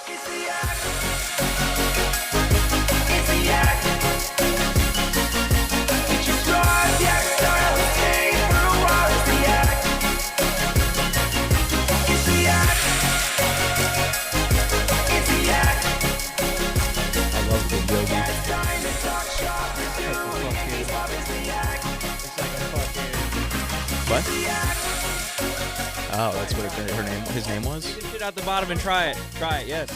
It's the act. It's the act. Did you drive the act style and stay for a while? It's the act. It's the act. It's the act. I love the yogi. It's time to talk shop with you. It's the act. What? Oh, that's what his name was? Get shit out the bottom and try it. Try it, yes.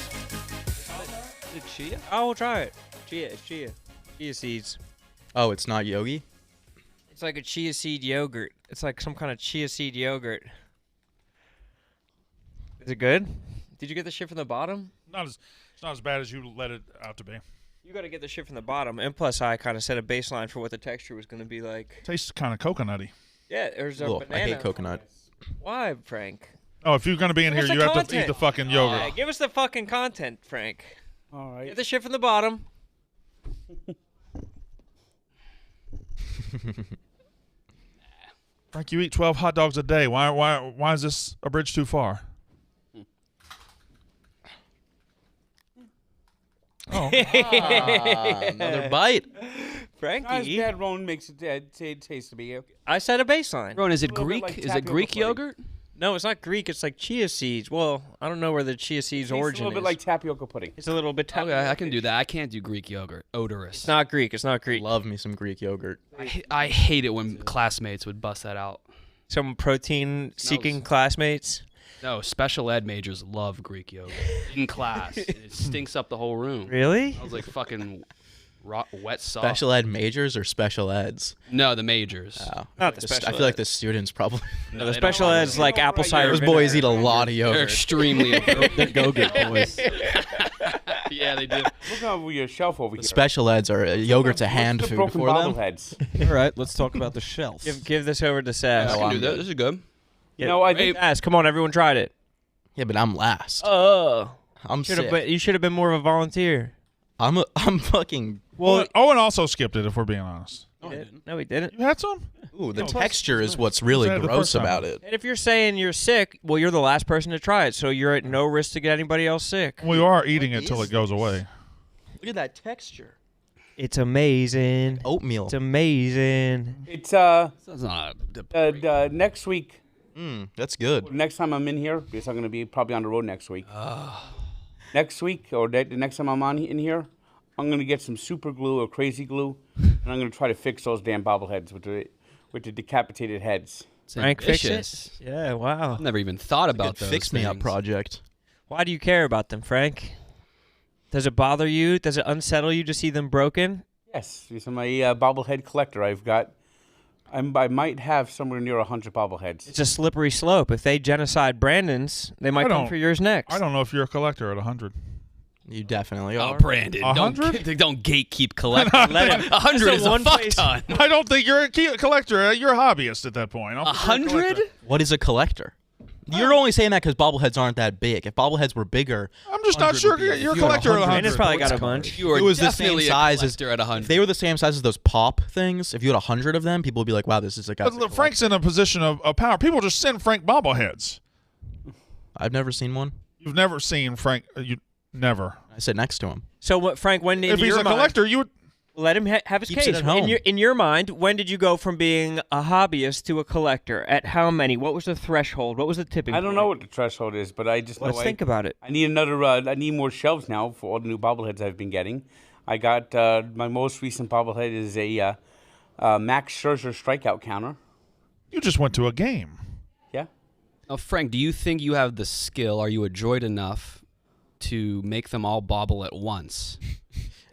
Is it chia? Oh, we'll try it. Chia, it's chia. Chia seeds. Oh, it's not yogi? It's like a chia seed yogurt. It's like some kind of chia seed yogurt. Is it good? Did you get the shit from the bottom? It's not as bad as you let it out to be. You got to get the shit from the bottom. And plus, I kind of set a baseline for what the texture was going to be like. Tastes kind of coconutty. Yeah, there's a Ugh, banana. I hate coconut. Why, Frank? Oh, if you're going to be in Give here, us you the have to content. eat the fucking yogurt. Yeah, give us the fucking content, Frank. All right. Get the shit from the bottom. Frank, you eat 12 hot dogs a day. Why is this a bridge too far? Oh, Another bite. Not as Frankie, bad. Ron makes it taste to me. I set a baseline. Ron, is it A little bit Greek? like Is it tapioca Greek pudding. yogurt? No, it's not Greek. It's like chia seeds. Well, I don't know where the chia seeds Tastes a origin little bit is. like tapioca pudding. It's a little bit. Okay, I can do that. I can't do Greek yogurt. Odorous. It's not Greek. It's not Greek. Love me some Greek yogurt. I hate it when classmates would bust that out. Some protein-seeking Smells. classmates. No, special ed majors love Greek yogurt in class. It stinks up the whole room. Really? I was like fucking wet sauce. Special ed majors or special eds? No, the majors. Oh. Not the I special feel like ed. the students probably. No, they the don't special like ed's it. like apple cider Those boys eat vinegar. a lot of They're yogurt. extremely. They're go-get boys. Yeah, they do. Look over your shelf over here. Special eds are yogurt's a hand What's the food broken for them. bobbleheads? All right, let's talk about the shelf. Give this over to Sass. I Oh, can do I'm that. good. This is good. No, I think Sass, come on, everyone tried it. Yeah, but I'm last. Oh, I'm sick. you should have been more of a volunteer. I'm fucking. well, Owen also skipped it, if we're being honest. No, he didn't. You had some? Ooh, the No, texture is what's really I had the gross first time. about it. And if you're saying you're sick, well, you're the last person to try it, so you're at no risk to get anybody else sick. We are eating it till it goes away. Look at that texture. It's amazing. Oatmeal. It's amazing. it's That's not next week. That's good. Next time I'm in here, because I'm going to be probably on the road next week. Next week, or the next time I'm in here, I'm going to get some super glue or crazy glue, and I'm going to try to fix those damn bobbleheads with the decapitated heads. Frank, fix ambitious. it. Yeah, wow. I've never even thought about Good those fix me up things. project. Why do you care about them, Frank? Does it bother you? Does it unsettle you to see them broken? Yes, because I'm a bobblehead collector. I might have somewhere near 100 bobbleheads. It's a slippery slope. If they genocide Brandon's, they might I come don't- for yours next. I don't know if you're a collector at 100. You definitely Oh, are. Brandon, 100? don't gatekeep collecting. Let him. 100 That's is the a one fuck place- ton. I don't think you're a collector. You're a hobbyist at that point. 100? What is a collector? You're only saying that because bobbleheads aren't that big. If bobbleheads were bigger, I'm just not 100 sure would be you're a if collector at 100. Brandon's probably got a bunch. You are If it was the same definitely size a as- collector at 100. if they were the same size as those pop things, if you had 100 of them, people would be like, "Wow, this is a guy." But look, Frank's in a position of power. People just send Frank bobbleheads. I've never seen one. You've never seen Frank. You never. I sit next to him. So, what, Frank? When in If he's your a mind, collector, you would. let him have his Keeps case. it at home. In your mind, when did you go from being a hobbyist to a collector? At how many? What was the threshold? What was the tipping I point? don't know what the threshold is, but I just know Let's think about it. I need another. I need more shelves now for all the new bobbleheads I've been getting. I got my most recent bobblehead is a Max Scherzer strikeout counter. You just went to a game. Yeah. Now, Frank, do you think you have the skill? Are you adroit enough to make them all bobble at once?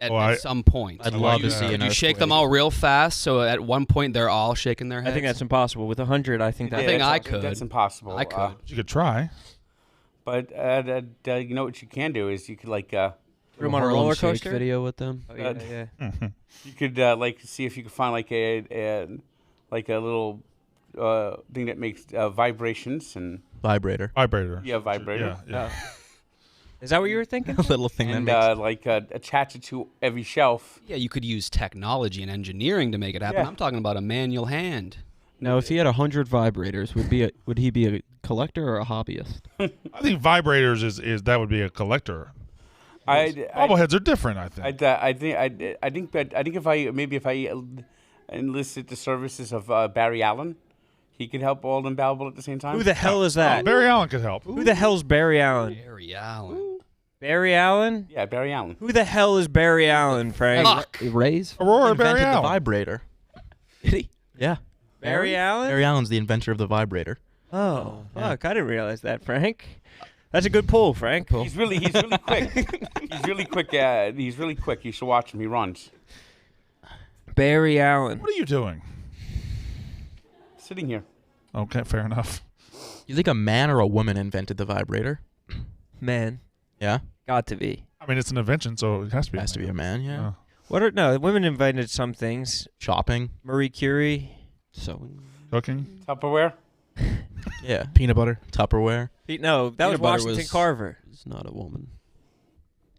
At some point. I'd I love like to that. see an You shake them earthquake. all real fast, so at one point they're all shaking their I heads. think that's impossible. With 100, I think that. think I that's- could. That's impossible. I could. You could try. But you know what you can do is you could like Put 'em on a Harlem roller Shake coaster? video with them. Oh, yeah. you could like see if you could find like a little thing that makes vibrations and Vibrator. Vibrator. yeah vibrator. Yeah. Is that what you were thinking? A little thing And that makes. attach it to every shelf. Yeah, you could use technology and engineering to make it happen. Yeah. I'm talking about a manual hand. Now, if he had 100 vibrators, would he be a collector or a hobbyist? I think vibrators is that would be a collector. Bobbleheads are different. I think. I think if I enlisted the services of Barry Allen, he could help all them babble at the same time. Who the hell is that? Barry Allen could help. Who the hell's Barry Allen? Barry Allen. Barry Allen? Yeah, Barry Allen. Who the hell is Barry Allen, Frank? Fuck. Rays? Aurora Barry Invented the Allen. vibrator. Did he? Yeah. Barry Allen? Barry Allen's the inventor of the vibrator. Oh, fuck. I didn't realize that, Frank. That's a good pull, Frank. He's really quick. He's really quick. He's really quick. You should watch him. He runs. Barry Allen. What are you doing? Sitting here. Okay, fair enough. You think a man or a woman invented the vibrator? Man. Yeah. Got to be. I mean, it's an invention, so it has to be. Has to be a man, yeah. No, women invented some things. Shopping. Marie Curie. Sewing. Cooking. Tupperware. Yeah. Peanut butter. Tupperware. No, that was Peanut butter Washington was- Carver. It's not a woman.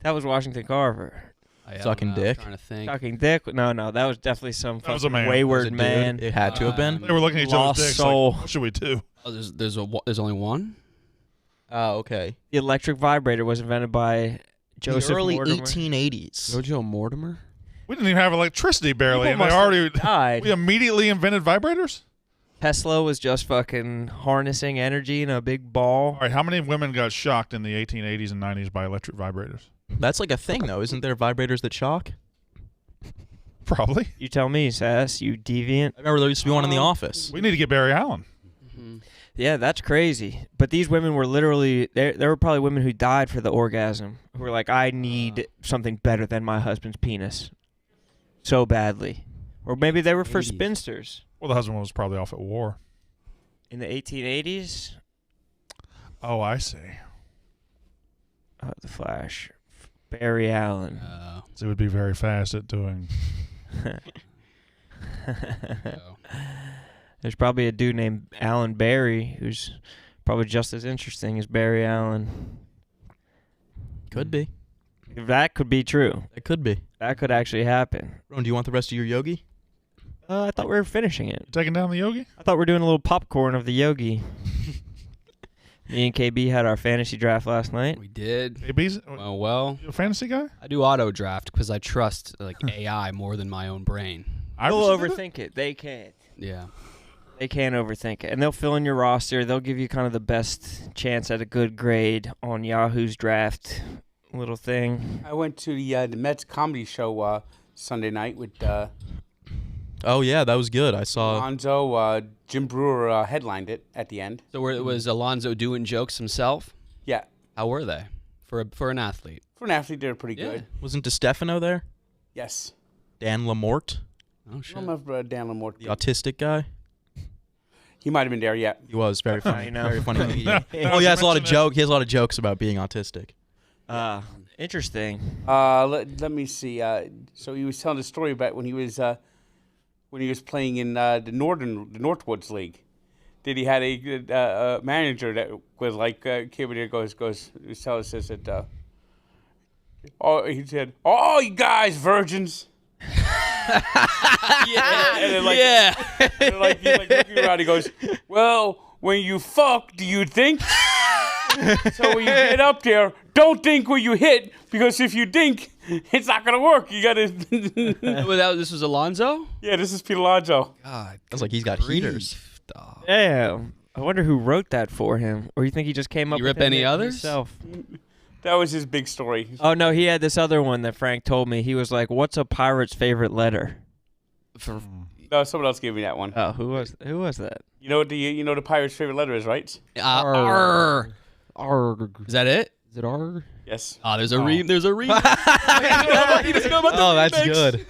That was Washington Carver. Sucking dick. I'm trying to think. Sucking dick? No, that was definitely some That was a fucking man. Was wayward it dude? man. It had to have been. They were looking at each Lost other's dicks. soul. Like, what should we do? Oh, there's only one. Oh, okay. The electric vibrator was invented by Joseph the early Mortimer. 1880s. Jojo Mortimer? We didn't even have electricity barely, People and they must already have died. we immediately invented vibrators. Tesla was just fucking harnessing energy in a big ball. All right, how many women got shocked in the 1880s and 90s by electric vibrators? That's like a thing, though. Isn't there vibrators that shock? Probably. You tell me, Sass, you deviant. I remember there used to be one in the office. We need to get Barry Allen. Yeah, that's crazy. But these women were literally, there were probably women who died for the orgasm, who were like, I need something better than my husband's penis. So badly. Or maybe they were for 80s. spinsters. Well, the husband was probably off at war. In the 1880s? Oh, I see. Oh, the Flash. Barry Allen. So he would be very fast at doing. There's probably a dude named Alan Barry who's probably just as interesting as Barry Allen. Could be. That could be true. It could be. That could actually happen. Ron, do you want the rest of your yogi? I thought we were finishing it. You taking down the yogi? I thought we were doing a little popcorn of the yogi. Me and KB had our fantasy draft last night. We did. AB's Well, you a fantasy guy? I do auto draft because I trust like AI more than my own brain. They'll Iverson did it? overthink it. They can't. Yeah. They can't overthink it. And they'll fill in your roster. They'll give you kind of the best chance at a good grade on Yahoo's draft little thing. I went to the Mets comedy show Sunday night with Oh, yeah, that was good. I saw. Alonzo. Jim Brewer headlined it at the end. So it was Alonzo doing jokes himself? Yeah. How were they for an athlete? For an athlete, they're pretty Yeah. good. Wasn't DeStefano there? Yes. Dan Lamort, Oh I shit. don't remember Dan Lamort. the autistic guy. He might have been there, yeah. He was very funny. I know. Very funny. Now He that has a lot of you mention joke. He has a lot of jokes about being autistic. Interesting. Let me see. So he was telling a story about when he was playing in the Northwoods League. That he had a manager that was like came in here goes he tells us that he said, "Oh, you guys virgins." Yeah. And then, like, Yeah. and, like, he's like looking around. He goes, "Well, when you fuck, do you think? So when you get up there, don't think when you hit, because if you think, it's not gonna work. You gotta." This was Alonzo? Yeah, this is Pete Alonso. God. Sounds like he's got heaters. Dog. Yeah. I wonder who wrote that for him. Or you think he just came up You with rip any it others? himself? That was his big story. Oh, no, he had this other one that Frank told me. He was like, what's a pirate's favorite letter? No, someone else gave me that one. Oh, who was that? You know what the pirate's favorite letter is, right? Arr. Arg. Is that it? Is it arg? Yes. Oh, there's a There's a re. Oh, that's good.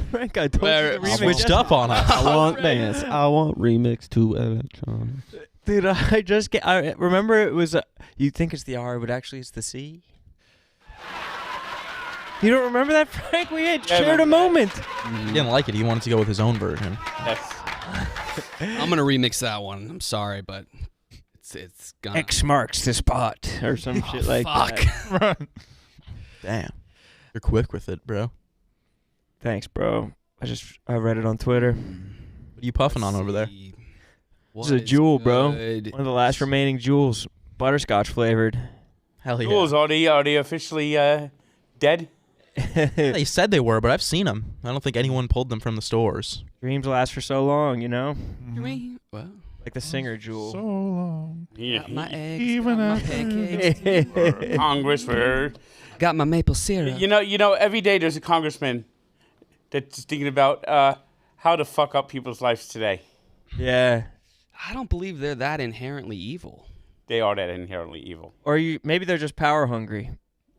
Frank, I told Where- you the remix. Switched up on us. I want dance. I want remix to electronics. Dude, I remember it was, you think it's the R, but actually it's the C? You don't remember that, Frank? We had shared a moment. He didn't like it. He wanted to go with his own version. Yes. I'm gonna remix that one. I'm sorry, but it's gonna. X marks the spot, or some shit like fuck. that. Damn. You're quick with it, bro. Thanks, bro. I read it on Twitter. What you puffing on over there? This is a jewel, bro. One of the last remaining jewels. Butterscotch flavored. Hell yeah. Jules, are they officially dead? They said they were, but I've seen them. I don't think anyone pulled them from the stores. Dreams last for so long, you know? Well, Like the singer Jewel. So long. got my eggs, Even got my after- pancakes, Congress for got my maple syrup. you know every day there's a congressman that's thinking about how to fuck up people's lives today. Yeah. I don't believe they're that inherently evil. They are that inherently evil. Or maybe they're just power hungry.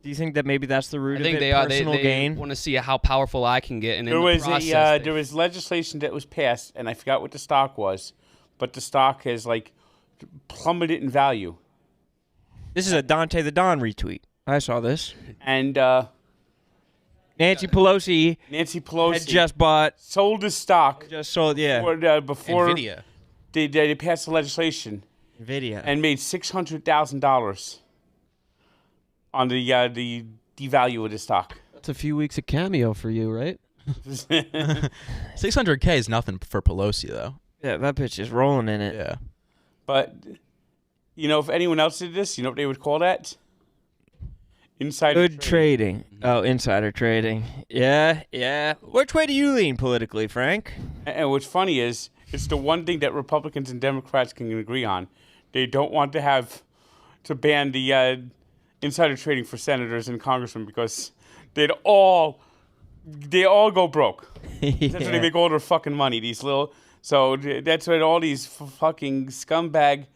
Do you think that maybe that's the root I think of it? they are. Personal They gain? want to see how powerful I can get, and There in was the process, there was legislation that was passed, and I forgot what the stock was, but the stock has like plummeted in value. This is a Dante the Don retweet. I saw this. And Nancy Pelosi Nancy Pelosi had just bought, sold the stock just sold, yeah, before NVIDIA. they passed the legislation NVIDIA. and made $600,000 on the devalue of the stock. That's a few weeks of Cameo for you, right? 600K is nothing for Pelosi, though. Yeah, that bitch is rolling in it. Yeah. But you know, if anyone else did this, you know what they would call that? Insider Good trading. Oh, insider trading. Yeah. Which way do you lean politically, Frank? And what's funny is, it's the one thing that Republicans and Democrats can agree on. They don't want to ban the insider trading for senators and congressmen because they all go broke. That's where they make all their fucking money. So that's what all these fucking scumbag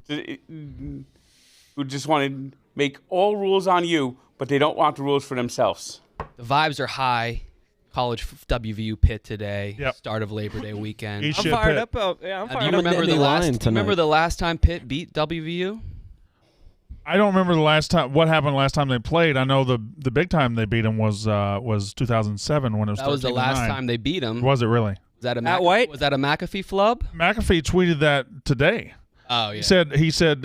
who just want to make all rules on you, but they don't want the rules for themselves. the vibes are high. College WVU Pitt today. Yep. Start of Labor Day weekend. Eat I'm shit, fired Pitt. up. I'm Do you fired up. remember Nittany Lion tonight. remember the last time Pitt beat WVU? I don't remember the last time. What happened last time they played? I know the big time they beat them was 2007 when it was. That was the last 13-9. time they beat them. Was it really? Was that a Matt White? Was that a McAfee flub? McAfee tweeted that today. Oh yeah. He said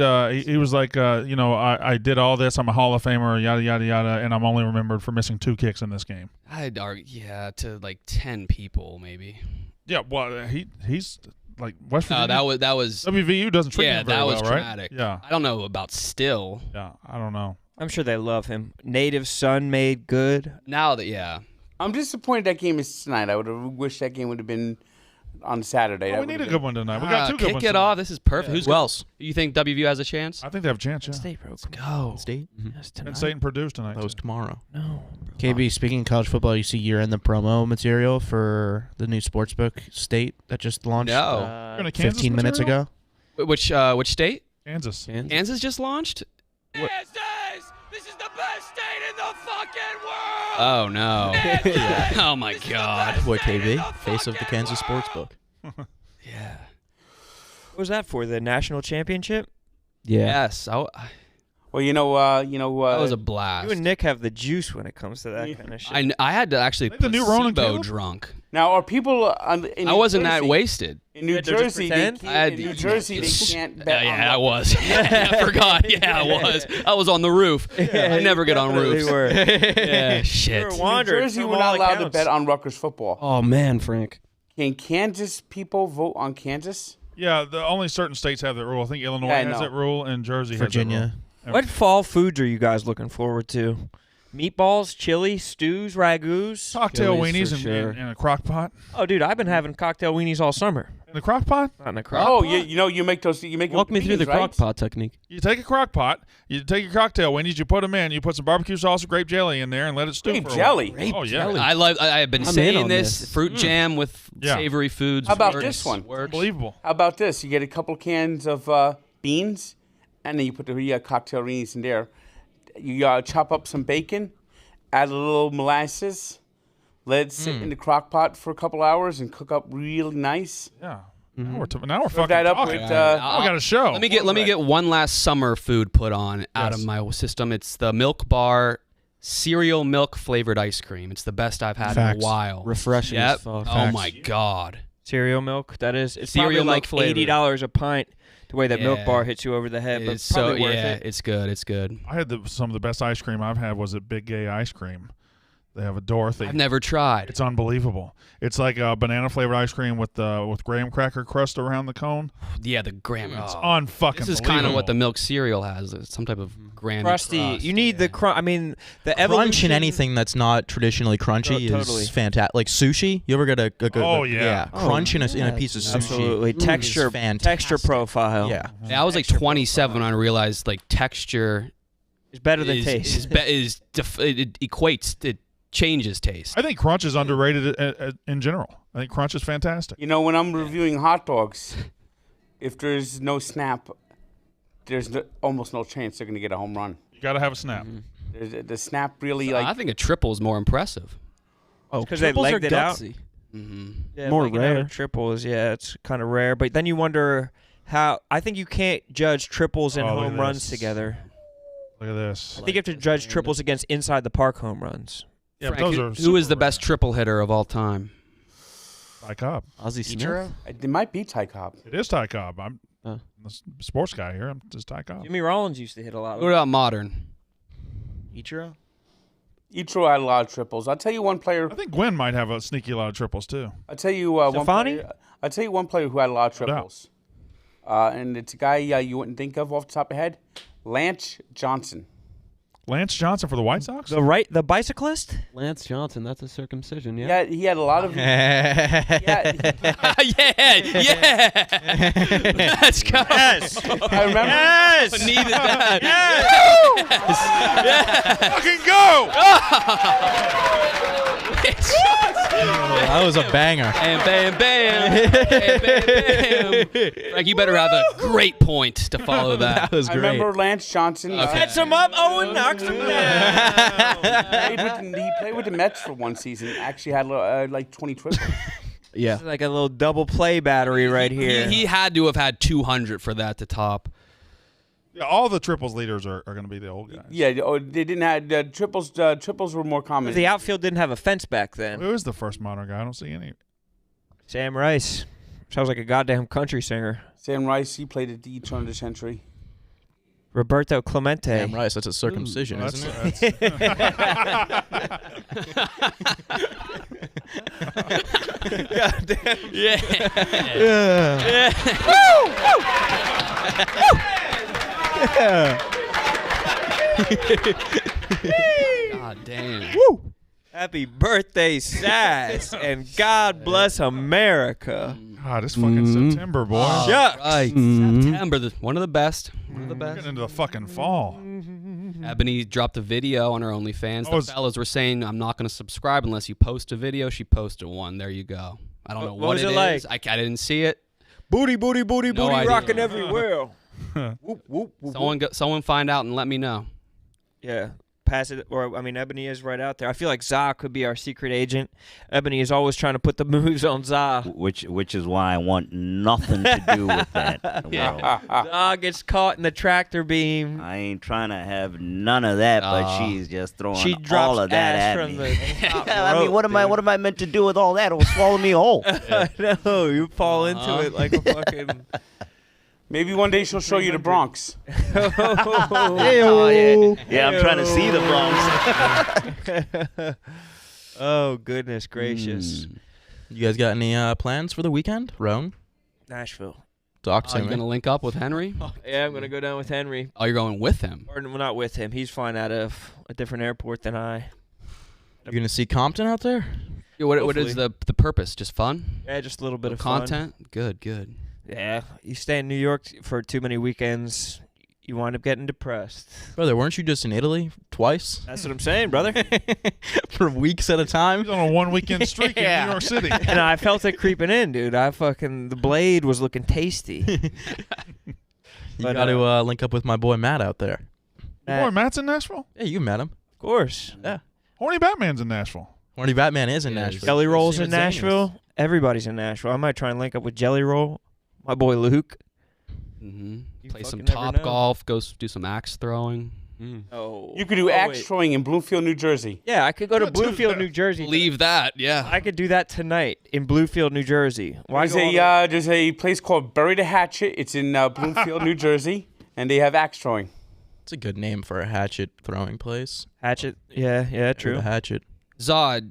he was like, I did all this. I'm a Hall of Famer, yada yada yada, and I'm only remembered for missing 2 kicks in this game. I'd argue, to like 10 people maybe. Yeah, well, he's like West Virginia. No, that was WVU doesn't treat yeah, him very that was well, right? traumatic. Yeah, I don't know about still. yeah, I don't know. I'm sure they love him. Native son made good. Now that yeah. I'm disappointed that game is tonight. I would have wished that game would have been on Saturday. Oh, That we need would've a good one tonight. We got Ah, 2 good kick ones. it tonight. off. This is perfect. Who's Who else? You think WVU has a chance? I think they have a chance. Yeah. State, bro. Let's go. State? Yes, tonight. And Satan Purdue tonight. Those too. tomorrow. No. KB, speaking of college football, you see you're in the promo material for the new sportsbook State that just launched No. You're in a Kansas 15 minutes material? ago. Which state? Kansas. Kansas just launched? This is the best state in the fucking world. Oh no. Oh my god. Boy, KB, face of the Kansas Sportsbook. Yeah. What was that for? The national championship? Yeah. Yes. Well, that That was a blast. You and Nick have the juice when it comes to that kind of shit. I had to actually think the new Ronan placebo Caleb? drunk. Now, are people in I New wasn't that Jersey- wasted. In New had to just Jersey, they pretend? can't, I had in New to- Jersey, they can't bet on Yeah, I luck. was. I forgot. Yeah, I was. I was on the roof. I never get on Definitely roofs. were. Yeah, shit. were New wandering Jersey, from we're all not allowed to accounts. bet on Rutgers football. Oh man, Frank. Can Kansas people vote on Kansas? Yeah, the only certain states have that rule. I think Illinois Yeah, I has know. that rule, and Jersey Virginia. has that rule. What fall foods are you guys looking forward to? Meatballs, chili, stews, ragouts. Cocktail Chili's weenies for sure. in a crock pot. Oh, dude, I've been having cocktail weenies all summer. In the crock pot? Not in a crock. Oh, you make those. You make Walk them me through the beans, right? crock pot technique. You take a crock pot, you take your cocktail weenies, you put them in, you put some barbecue sauce or grape jelly in there, and let it stew Grape for jelly? a while. Oh, yeah. I have been I'm in saying on this. this. Fruit jam with Yeah. savory foods. How about works, this one? Works. Unbelievable. How about this? You get a couple cans of beans, and then you put the cocktail weenies in there. You chop up some bacon, add a little molasses, let it sit in the crock pot for a couple hours and cook up really nice. Yeah. Now we're Serve fucking that up talking. with, We got a show. Let me get one last summer food put on out of my system. It's the Milk Bar cereal milk flavored ice cream. It's the best I've had in Facts. a while. Refreshing Yep. as fuck. Oh my god. Cereal milk, that is. It's Cereal probably milk like $80 a pint, the way that Milk Yeah. Bar hits you over the head, but It's so probably worth yeah, it. it's good. It's good. I had some of the best ice cream I've had was at Big Gay Ice Cream. They have a Dorothy. I've never tried. It's unbelievable. It's like a banana flavored ice cream with graham cracker crust around the cone. Yeah, the graham. It's Oh. unfucking. This is kind of what the milk cereal has. It's some type of graham Crusty. crust. You need the crunch. I mean, the Crunch evolution. in anything that's not traditionally crunchy Totally. is fantastic. Like sushi, you ever get a Oh, yeah. crunch in a piece of sushi. Absolutely. is Texture fantastic. profile. Yeah. Yeah, I was like 27 when I realized like texture It's better than is, taste. it equates, it changes taste. I think crunch is underrated in general. I think crunch is fantastic. You know, when I'm reviewing hot dogs, if there's no snap, there's almost no chance they're going to get a home run. You got to have a snap. The snap really, I think a triple is more impressive. Oh, because they triples are legged it out. gutsy. Yeah, More legging out a rare. triple is it's kind of rare. But then you wonder how. I think you can't judge triples and Oh, look home at runs this. together. Look at this. I think you have to judge triples against inside the park home runs. Yeah, but Frank, those are who is super the best triple hitter of all time? rare. Ty Cobb. Ozzie Smith. it might be Ty Cobb. It is Ty Cobb. I'm Oh. the sports guy here. I'm just Ty Cobb. Jimmy Rollins used to hit a lot. What about modern? Ichiro? Ichiro had a lot of triples. I'll tell you one player. I think Gwen might have a sneaky lot of triples too. I'll tell you one Stefani? player. I'll tell you one player who had a lot of No doubt. triples. And it's a guy you wouldn't think of off the top of your head. Lance Johnson. Lance Johnson for the White Sox. The bicyclist. Lance Johnson. That's a circumcision. Yeah. Yeah, he had a lot of. yeah. yeah. Let's go. Yes. I remember. Yes. I needed that. Fucking go! That was a banger. Bam, bam, bam. Bam, bam, bam. Frank, you better have a great point to follow that. That was I great. remember Lance Johnson. Okay. Gets him up. Owen knocks him down. He played with the Mets for one season. Actually had like 20 triples. Yeah. Like a little double play battery right here. He had to have had 200 for that to top. Yeah, all the triples leaders are going to be the old guys. Yeah, they didn't have triples. Triples were more common. The outfield didn't have a fence back then. Who is the first modern guy? I don't see any. Sam Rice. Sounds like a goddamn country singer. Sam Rice, he played at the turn of the century. Roberto Clemente. Damn right, that's a circumcision, Well, isn't that's- it? God damn. Happy birthday, Sass, and God bless America. God, it's fucking September, boy. Shucks. Right. September, one of the best. One of the We're best. getting into the fucking fall. Ebony dropped a video on her OnlyFans. Oh, The it's- fellas were saying, I'm not going to subscribe unless you post a video. She posted one. There you go. I don't know What what was it it is. like? I didn't see it. Booty, booty, booty, No booty, idea. rocking everywhere. Whoop, whoop, whoop. Someone find out and let me know. Yeah. Pass it, or I mean, Ebony is right out there. I feel like Za could be our secret agent. Ebony is always trying to put the moves on Za. Which is why I want nothing to do with that. Za gets caught in the tractor beam. I ain't trying to have none of that, but Aw. she's just throwing She drops all of that ass at from me. the top I mean, rope, what am I meant to do with all that? It'll swallow me whole. No, you fall into it like a fucking. Maybe one day she'll show you the Bronx. Oh, Yeah, I'm trying to see the Bronx. Oh goodness gracious! You guys got any plans for the weekend? Roan? Nashville. Talk Are to you me. going to link up with Henry? Yeah, I'm gonna go down with Henry. Oh, you're going with him? Or well, not with him. He's flying out of a different airport than I. You gonna see Compton out there? Yeah, what is the purpose? Just fun? Yeah, just a little bit of content? Good, good. Fun. Yeah, you stay in New York for too many weekends, you wind up getting depressed. Brother, weren't you just in Italy twice? That's what I'm saying, brother. For weeks at a time? He's on a one-weekend streak in New York City. And I felt it creeping in, dude. The blade was looking tasty. You But, got to link up with my boy Matt out there. Boy, Matt's in Nashville? Yeah, you met him. Of course. Yeah. Horny Batman's in Nashville. Horny Batman is in Yeah, Nashville. Jelly Roll's Same in as Zane is. Nashville. Everybody's in Nashville. I might try and link up with Jelly Roll. My boy Luke. Mm-hmm. You Play some fucking never top know. golf. Go do some axe throwing. Oh. You could do axe throwing in Bloomfield, New Jersey. Yeah, I could go to Bluefield, New Jersey. Leave that, yeah. I could do that tonight in Bluefield, New Jersey. Why There's go all the- there's a place called Bury the Hatchet. It's in Bloomfield, New Jersey, and they have axe throwing. It's a good name for a hatchet throwing place. Hatchet? Yeah, Bury true. the hatchet. Zod,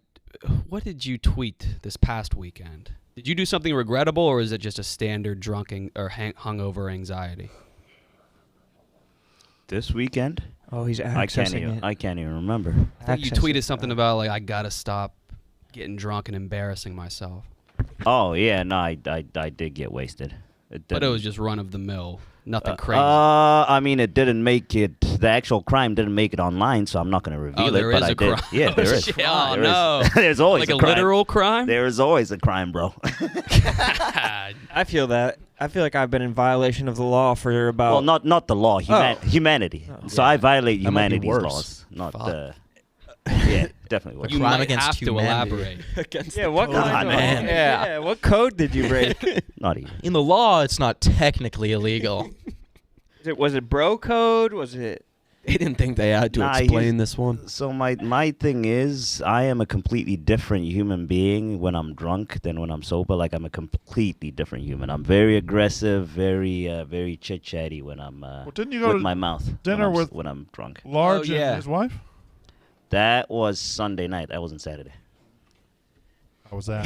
what did you tweet this past weekend? Did you do something regrettable, or is it just a standard drunken or hungover anxiety? This weekend? Oh, he's accessing it. I can't even remember. I think you tweeted something about like I gotta stop getting drunk and embarrassing myself. Oh yeah, no, I did get wasted. But it was just run of the mill, nothing crazy. I mean, it didn't make it. The actual crime didn't make it online, so I'm not going to reveal there it. But is I a did. crime. Yeah, there is. Shit, oh, There no. is. There's always like a a crime. literal crime. There is always a crime, bro. I feel that. I feel like I've been in violation of the law for about. Well, not the law, humanity. So I violate That might be humanity's worse. laws, not Fuck. the. Yeah, definitely. You Crime might against have to humanity. elaborate. Yeah, what kind of man. Yeah, what code did you break? Not even. In the law, it's not technically illegal. Was it bro code? Was it? They didn't think they had to Nah, explain this one. So my thing is, I am a completely different human being when I'm drunk than when I'm sober. Like I'm a completely different human. I'm very aggressive, very chit chatty when I'm didn't you go with to my mouth. dinner when I'm drunk. Large Oh, yeah. and his wife? That was Sunday night. That wasn't Saturday. How was that?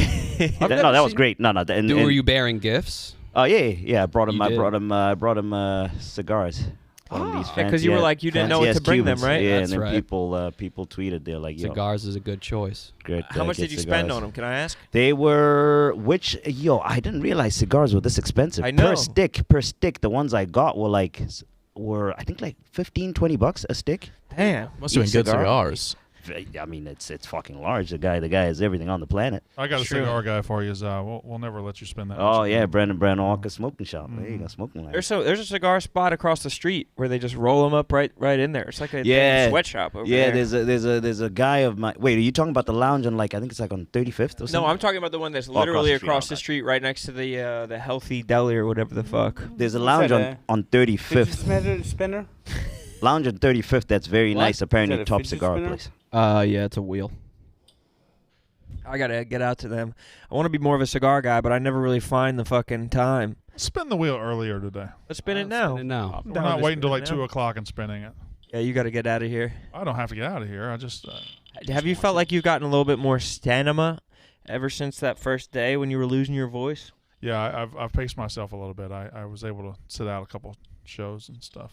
No, that was great. No. Were you bearing gifts? Oh yeah. I brought him. You I did? brought him cigars. One of these Yeah, 'cause you were like, you didn't know what fancy-ass to bring them, Cubans. right? Yeah, That's and then right. people tweeted. They're like, yo, Cigars is a good choice. great. How much get did you spend cigars. on them? Can I ask? They were I didn't realize cigars were this expensive. I know. Per stick. The ones I got were I think like $15-$20 a stick. Damn. Must have been Each good cigar? cigars. I mean, it's fucking large. The guy has everything on the planet. I got a True. cigar guy for you. We'll never let you spend that. Oh much. yeah, Brandon Walker Smoking Shop. There you go, smoking lounge. There's a cigar spot across the street where they just roll them up right in there. It's like a Yeah. damn sweatshop over Yeah, there. there's a guy of my. Wait, are you talking about the lounge on I think it's like on 35th or something? No, I'm talking about the one that's across literally the street, across okay. the street, right next to the Healthy Deli or whatever the fuck. There's a What's lounge that, on Fidget 35th. spinner? Lounge on 35th. That's very What? nice. Apparently, Is that a top fidget cigar spinner? place. Yeah, it's a wheel. I gotta get out to them. I want to be more of a cigar guy, but I never really find the fucking time. Spin the wheel earlier today. Let's spin it now. Spin it now. We're down not to waiting till spin like it now. 2 o'clock and spinning it. Yeah, you gotta get out of here. I don't have to get out of here. I just. Have you felt like you've gotten a little bit more stamina ever since that first day when you were losing your voice? Yeah, I've paced myself a little bit. I was able to sit out a couple shows and stuff.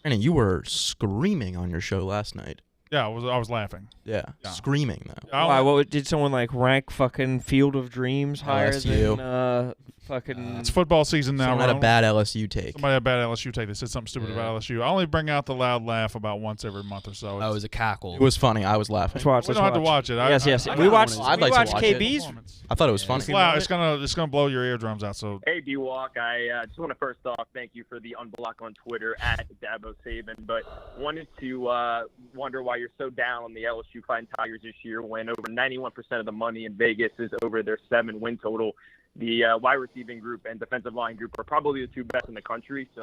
Brandon, you were screaming on your show last night. Yeah, I was laughing. Yeah, Yeah. screaming though. I Why? only- What did someone like rank fucking Field of Dreams higher LSU. than fucking? It's football season now. Someone had a Ron. bad LSU take. Somebody had a bad LSU take. They said something stupid Yeah. about LSU. I only bring out the loud laugh about once every month or so. That was a cackle. It was funny. I was laughing. Let's watch. we Let's don't have to watch. watch it. Yes. I We watched. wanna- I'd We like to watched watch it. KB's. I thought it was funny. It's loud. It's gonna blow your eardrums out. So Hey, D-Walk, I just want to first off thank you for the unblock on Twitter at Dabo Saban, but wanted to wonder why you're so down on the LSU Fighting Tigers this year when over 91% of the money in Vegas is over their 7-win total. The wide receiving group and defensive line group are probably the two best in the country. So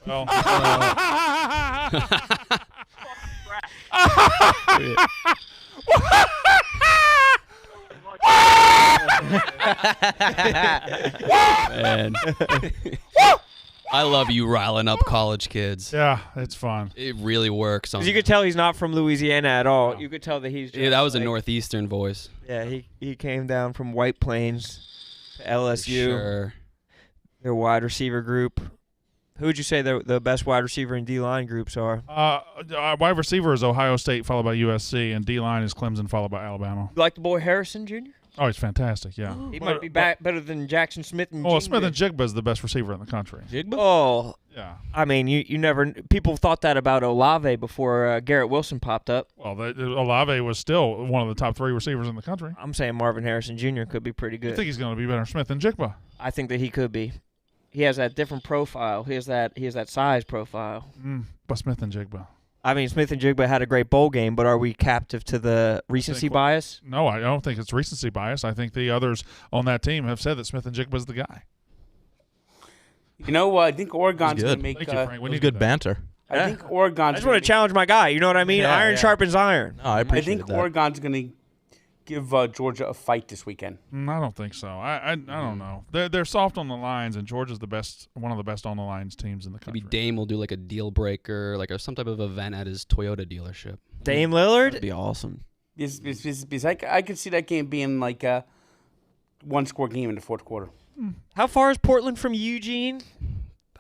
well, Man. I love you riling up college kids. yeah, it's fun. It really works. On You could tell he's not from Louisiana at all. You could tell that he's. Just yeah, that was a like- northeastern voice. Yeah, he came down from White Plains to LSU. Sure. Their wide receiver group. Who would you say the best wide receiver and D line groups are? Wide receiver is Ohio State, followed by USC, and D line is Clemson, followed by Alabama. You like the boy Harrison Jr.? Oh, he's fantastic. Yeah. He might be better than Jackson Smith and. Well, Jigba. Smith and Jigba is the best receiver in the country. Oh, Yeah. I mean, you never. People thought that about Olave before Garrett Wilson popped up. Well, Olave was still one of the top 3 receivers in the country. I'm saying Marvin Harrison Jr. could be pretty I good. think he's going to be better than Smith than Jigba. I think that he could be. He has that different profile. He has that size profile. But Smith and Jigba. I mean, Smith and Jigba had a great bowl game, but are we captive to the recency bias? No, I don't think it's recency bias. I think the others on that team have said that Smith and Jigba is the guy. You know what? I think Oregon's good. going to make. Thank you, Frank. We It was need good that. banter. I think Oregon's. I just want to challenge my guy. You know what I mean? Yeah, Iron yeah. sharpens iron. No, I I appreciate think that. Oregon's going to give Georgia a fight this weekend. I don't think so. I don't know. They're soft on the lines, and Georgia's one of the best on the lines teams in the country. Maybe Dame will do like a deal breaker, like some type of event at his Toyota dealership. Dame Lillard? That'd be awesome. Because I could see that game being like a one-score game in the fourth quarter. How far is Portland from Eugene?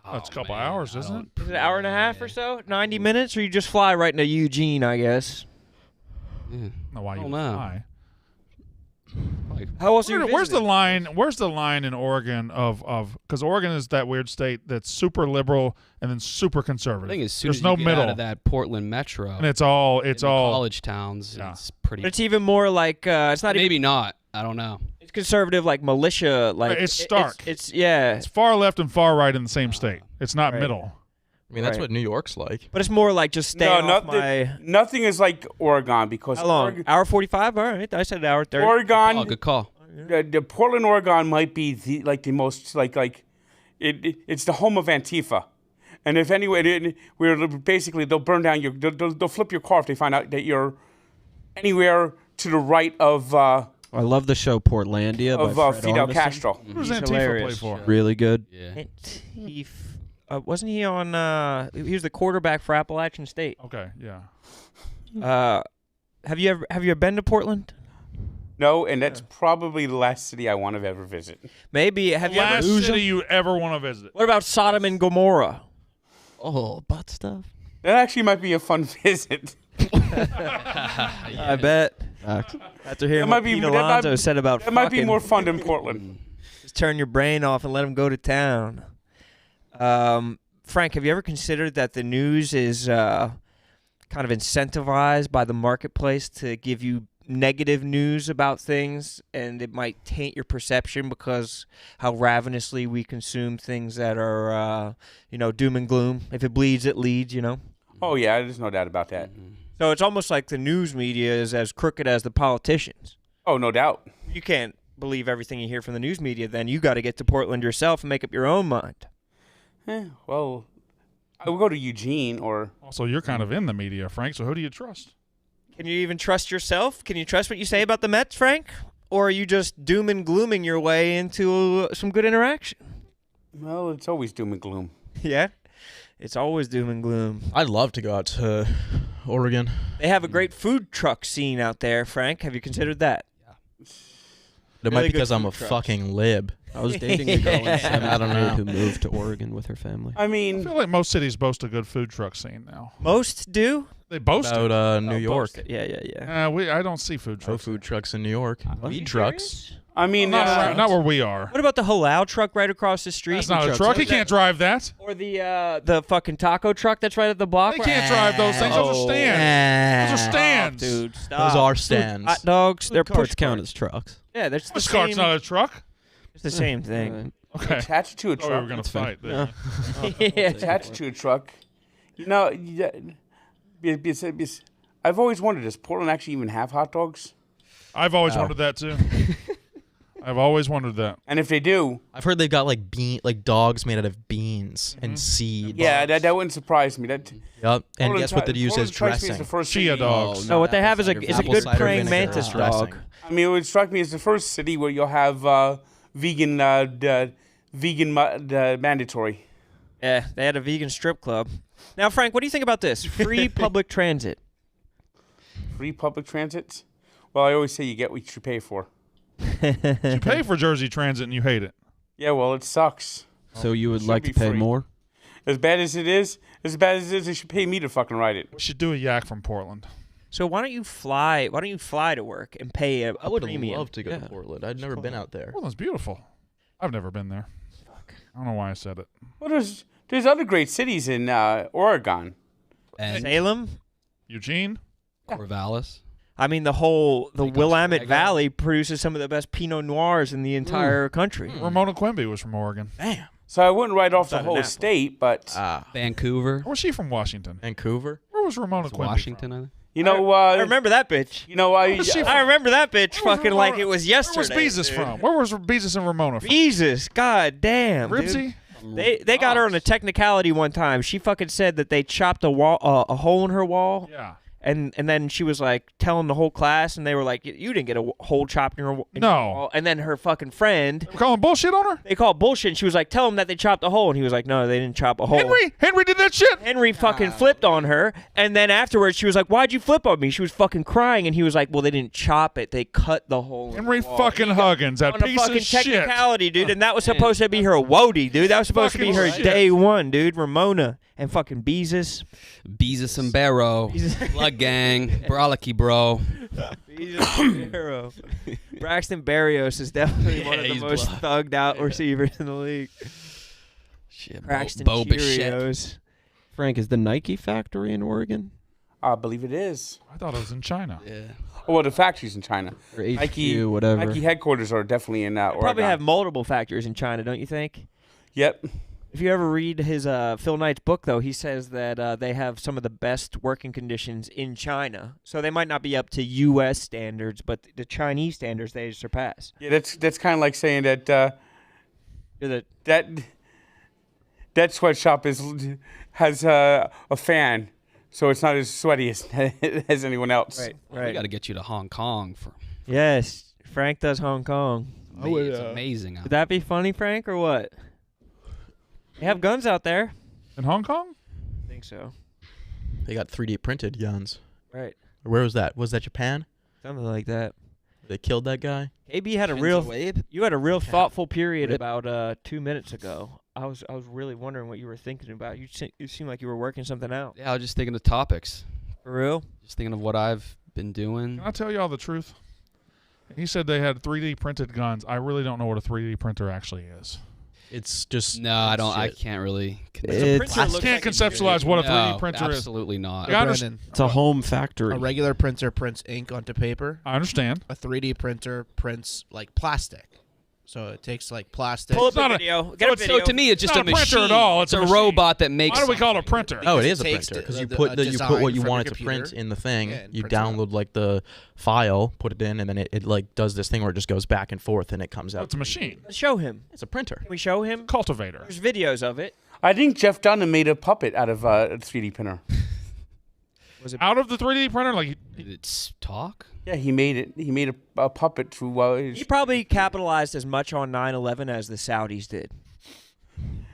That's a couple hours, isn't it? Is it an hour and a half or so? 90 minutes? Or you just fly right into Eugene, I guess? Yeah. No, why you don't know. fly? How else are you Where's the visiting? line? Where's the line in Oregon of because Oregon is that weird state that's super liberal and then super conservative. I think as soon There's as no you get middle, out of that Portland metro, and it's all in the college towns. Yeah. It's pretty. But it's even more like it's not maybe even. not. I don't know. It's conservative, like militia. Like It's stark. It's yeah. It's far left and far right in the same state. It's not Right. middle. I mean, that's Right. what New York's like. But it's more like just stay off my. Nothing is like Oregon because How long? Hour 45. All right, I said an hour 30. Oregon. Oh, good call. The Portland, Oregon might be the most it's the home of Antifa, and if anyway, we're basically they'll burn down they'll flip your car if they find out that you're anywhere to the right of I love the show Portlandia by Fred Fidel Armisen. Castro. Who's He's Antifa play hilarious. for? Really good. Yeah. Wasn't he on? He was the quarterback for Appalachian State. Okay, yeah. Have you ever been to Portland? No, and that's probably the last city I want to ever visit. Maybe. Have you Last ever? city you ever want to visit? What about Sodom and Gomorrah? Oh, butt stuff. That actually might be a fun visit. I bet. After hearing That might what be- Pete that might- Alonso said about That might be fucking- more fun than Portland. Just turn your brain off and let them go to town. Frank, have you ever considered that the news is kind of incentivized by the marketplace to give you negative news about things, and it might taint your perception because how ravenously we consume things that are, doom and gloom. If it bleeds, it leads, Oh yeah, there's no doubt about that. So it's almost like the news media is as crooked as the politicians. Oh, no doubt. You can't believe everything you hear from the news media, then you got to get to Portland yourself and make up your own mind. Well, I would go to Eugene or. Also, you're kind of in the media, Frank. So who do you trust? Can you even trust yourself? Can you trust what you say about the Mets, Frank? Or are you just doom and glooming your way into some good interaction? Well, it's always doom and gloom. Yeah? It's always doom and gloom. I'd love to go out to Oregon. They have a great food truck scene out there, Frank. Have you considered that? It might Really be good because I'm a food trucks. fucking lib. I was dating a girl in Yeah. seventh I don't grade know. who moved to Oregon with her family. I I mean, feel like most cities boast a good food truck scene now. Most do? They boast it. About New York. Boast it. Yeah. I don't see food No trucks. food trucks in New York. Weed trucks. I mean, Not where we are. What about the halal truck right across the street? That's not a truck. He can't drive that. Or the fucking taco truck that's right at the block? They can't drive those things. Those are stands. Those are stands. Dude, stop. Those are stands. Hot dogs, they're Carts push count carts. as trucks. Yeah, that's the This cart's same. not a truck. It's the same thing. Okay. attached to a Oh, we truck. were going to fair. fight there. Yeah. Attached to a truck. I've always wondered, does Portland actually even have hot dogs? I've always wondered that, too. I've always wondered that. And if they do, I've heard they've got like dogs made out of beans and seeds. yeah, that wouldn't surprise me. That Yep. And Portland guess what they use as Portland strikes me dressing? the first Chia city- dogs. No, what they have is a Apple good cider praying vinegar mantis as dog. dressing. I mean, it would strike me as the first city where you'll have vegan mandatory. Yeah, they had a vegan strip club. Now, Frank, what do you think about this? Free public transit. Free public transit. Well, I always say you get what you pay for. You pay for Jersey Transit and you hate it. Yeah, well, it sucks. So you would Should like be to pay free. more? As bad as it is, they should pay me to fucking ride it. We should do a yak from Portland. So why don't you fly? Why don't you fly to work and pay a I would premium? love to go to Portland. I'd never been out there. Portland's beautiful. I've never been there. I don't know why I said it. Well, there's other great cities in Oregon. And Salem. Eugene? Corvallis. I mean, the Lake Willamette Oswego. Valley produces some of the best Pinot Noirs in the entire country. Ramona Quimby was from Oregon. Damn. So I wouldn't write off the Not whole an apple. state, but Vancouver. Or was she from Washington? Vancouver. Where was Ramona It's Quimby Washington, from? I think. you know, I remember that bitch. You know, I was she I remember that bitch Where was fucking like Ramona- it was Where was yesterday. Beezus dude. from? Where was Beezus and Ramona from? Jesus, god damn, dude. Ribsy? They got her on a technicality one time. She fucking said that they chopped a hole in her wall, Yeah. And then she was like telling the whole class, and they were like, "You didn't get a hole chopped in your wall." And then her fucking friend, We're calling bullshit on her. they called bullshit. And she was like, "Tell them that they chopped a hole," and he was like, "No, they didn't chop a hole." Henry did that shit. Henry fucking flipped on her, and then afterwards she was like, "Why'd you flip on me?" She was fucking crying, and he was like, "Well, they didn't chop it; they cut the hole." Henry fucking Huggins, that On a piece fucking of shit. technicality, dude, and that was supposed to be her Wody, dude. That was supposed to be her Fucking day one, dude. Ramona and fucking Beezus. Beezus and Barrow, Blood Gang, Brolicky, bro. Beezus and Barrow. Braxton Berrios is definitely one of the he's most thugged out receivers in the league. Shit, Braxton Bo Bichette. Cheerios. Frank, is the Nike factory in Oregon? I believe it is. I thought it was in China. Yeah. Oh, well, the factory's in China. Or HQ, Nike, whatever. Nike headquarters are definitely in Oregon. Probably have multiple factories in China, don't you think? Yep. If you ever read his Phil Knight's book, though, he says that they have some of the best working conditions in China. So they might not be up to U.S. standards, but the Chinese standards they surpass. Yeah, that's kind of like saying that that sweatshop has a fan, so it's not as sweaty as anyone else. Right. We got to get you to Hong Kong for. Yes, Frank does Hong Kong. It's amazing. Would that be funny, Frank, or what? They have guns out there. In Hong Kong? I think so. They got 3D printed guns. Right. Where was that? Was that Japan? Something like that. They killed that guy. AB had a Shinzo real. Abe? You had a real thoughtful period Rip. about 2 minutes ago. I was really wondering what you were thinking about. You seemed like you were working something out. Yeah, I was just thinking of topics. For real? Just thinking of what I've been doing. Can I tell y'all the truth? He said they had 3D printed guns. I really don't know what a 3D printer actually is. It's just No, I don't. I shit. can't really. It's, I can't conceptualize what a 3D printer is. Absolutely not. Yeah, I Brendan, it's a home factory. a regular printer prints ink onto paper. I understand. A 3D printer prints like plastic. So it takes like plastic. Pull up It's not a a- video. so Get a it's- video. So to me, it's just not a a printer machine. at all, it's a machine. robot that makes. Why do we call it a printer? Oh, it Because is a it takes printer because the- you the- put a the you put design what you from your want it to computer. print in the thing. Yeah, and You prints it out. download like the file, put it in, and then it like does this thing where it just goes back and forth and it comes out. It's a machine. Show him. It's a printer. Can we show him? Cultivator. There's videos of it. I think Jeff Dunham made a puppet out of a 3D printer. Was it? Out of the 3D printer, like Did it talk? Yeah, he made it. He made a puppet through He probably capitalized as much on 9/11 as the Saudis did.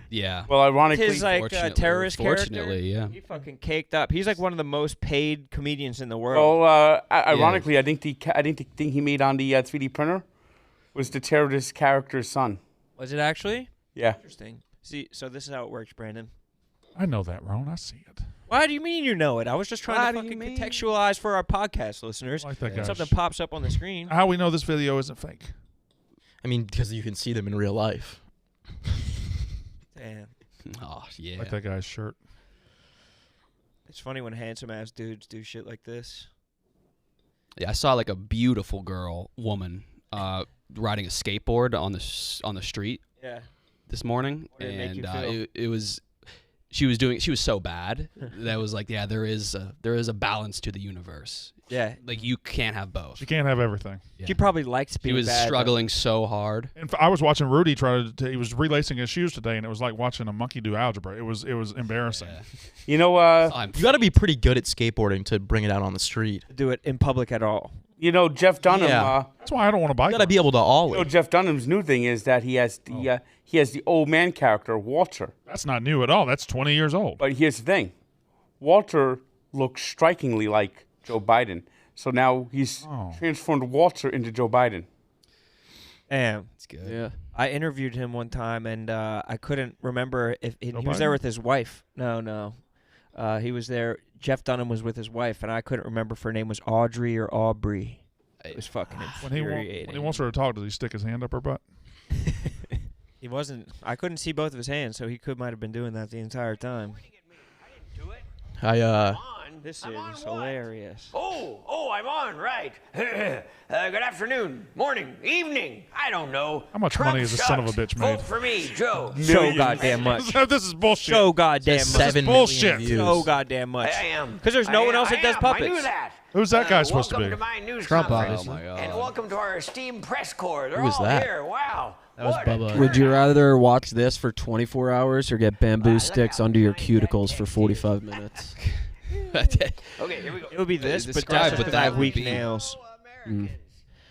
Yeah. well, ironically, His like Fortunately- terrorist character. fortunately, yeah. He fucking caked up. He's like one of the most paid comedians in the world. ironically, I think the thing he made on the 3D printer was the terrorist character's son. Was it actually? Yeah. Interesting. See, so this is how it works, Brandon. I know that, Ron. I see it. Why do you mean you know it? I was just trying to fucking contextualize for our podcast listeners. I like that When guy. something pops up on the screen. How we know this video isn't fake? I mean, because you can see them in real life. Damn. Oh yeah. Like that guy's shirt. It's funny when handsome ass dudes do shit like this. Yeah, I saw like a beautiful woman, riding a skateboard on the street Yeah. this morning, What did it make and you feel? it was. She was so bad that was like, yeah, there is a balance to the universe. Yeah. Like you can't have both. You can't have everything. Yeah. She probably likes He being was bad, though. struggling so hard. And I was watching Rudy try to. He was relacing his shoes today, and it was like watching a monkey do algebra. It was embarrassing. Yeah. You know, You got to be pretty good at skateboarding to bring it out on the street. Do it in public at all. Jeff Dunham. Yeah. That's why I don't want to buy. You got to be able to ollie. Jeff Dunham's new thing is that he has the old man character Walter. That's not new at all. That's 20 years old. But here's the thing, Walter looks strikingly like Joe Biden. So now he's transformed Walter into Joe Biden. Damn. It's good. Yeah. I interviewed him one time, and I couldn't remember if he was there with his wife. No. He was there. Jeff Dunham was with his wife, and I couldn't remember if her name was Audrey or Aubrey. It was fucking When he infuriating. wants her to talk, does he stick his hand up her butt? He wasn't. I couldn't see both of his hands, so he might have been doing that the entire time. This is hilarious. Oh, I'm on, right. Good afternoon, morning, evening, I don't know. How much money has this son of a bitch made? Vote for me, Joe. So goddamn much. This is bullshit. So goddamn much. 7 bullshit. million views. So goddamn much. I am. Because there's no one else that does I puppets. knew that. Who's that guy supposed to welcome be? to my news Trump, conference. obviously. And welcome to our esteemed press corps. They're Who was all that? here. Wow. That was What a Bubba. Would you rather watch this for 24 hours or get bamboo sticks under your cuticles for 45 minutes? Okay, here we go. It would be this, but Describe just what with that I have would weak be. nails. Americans,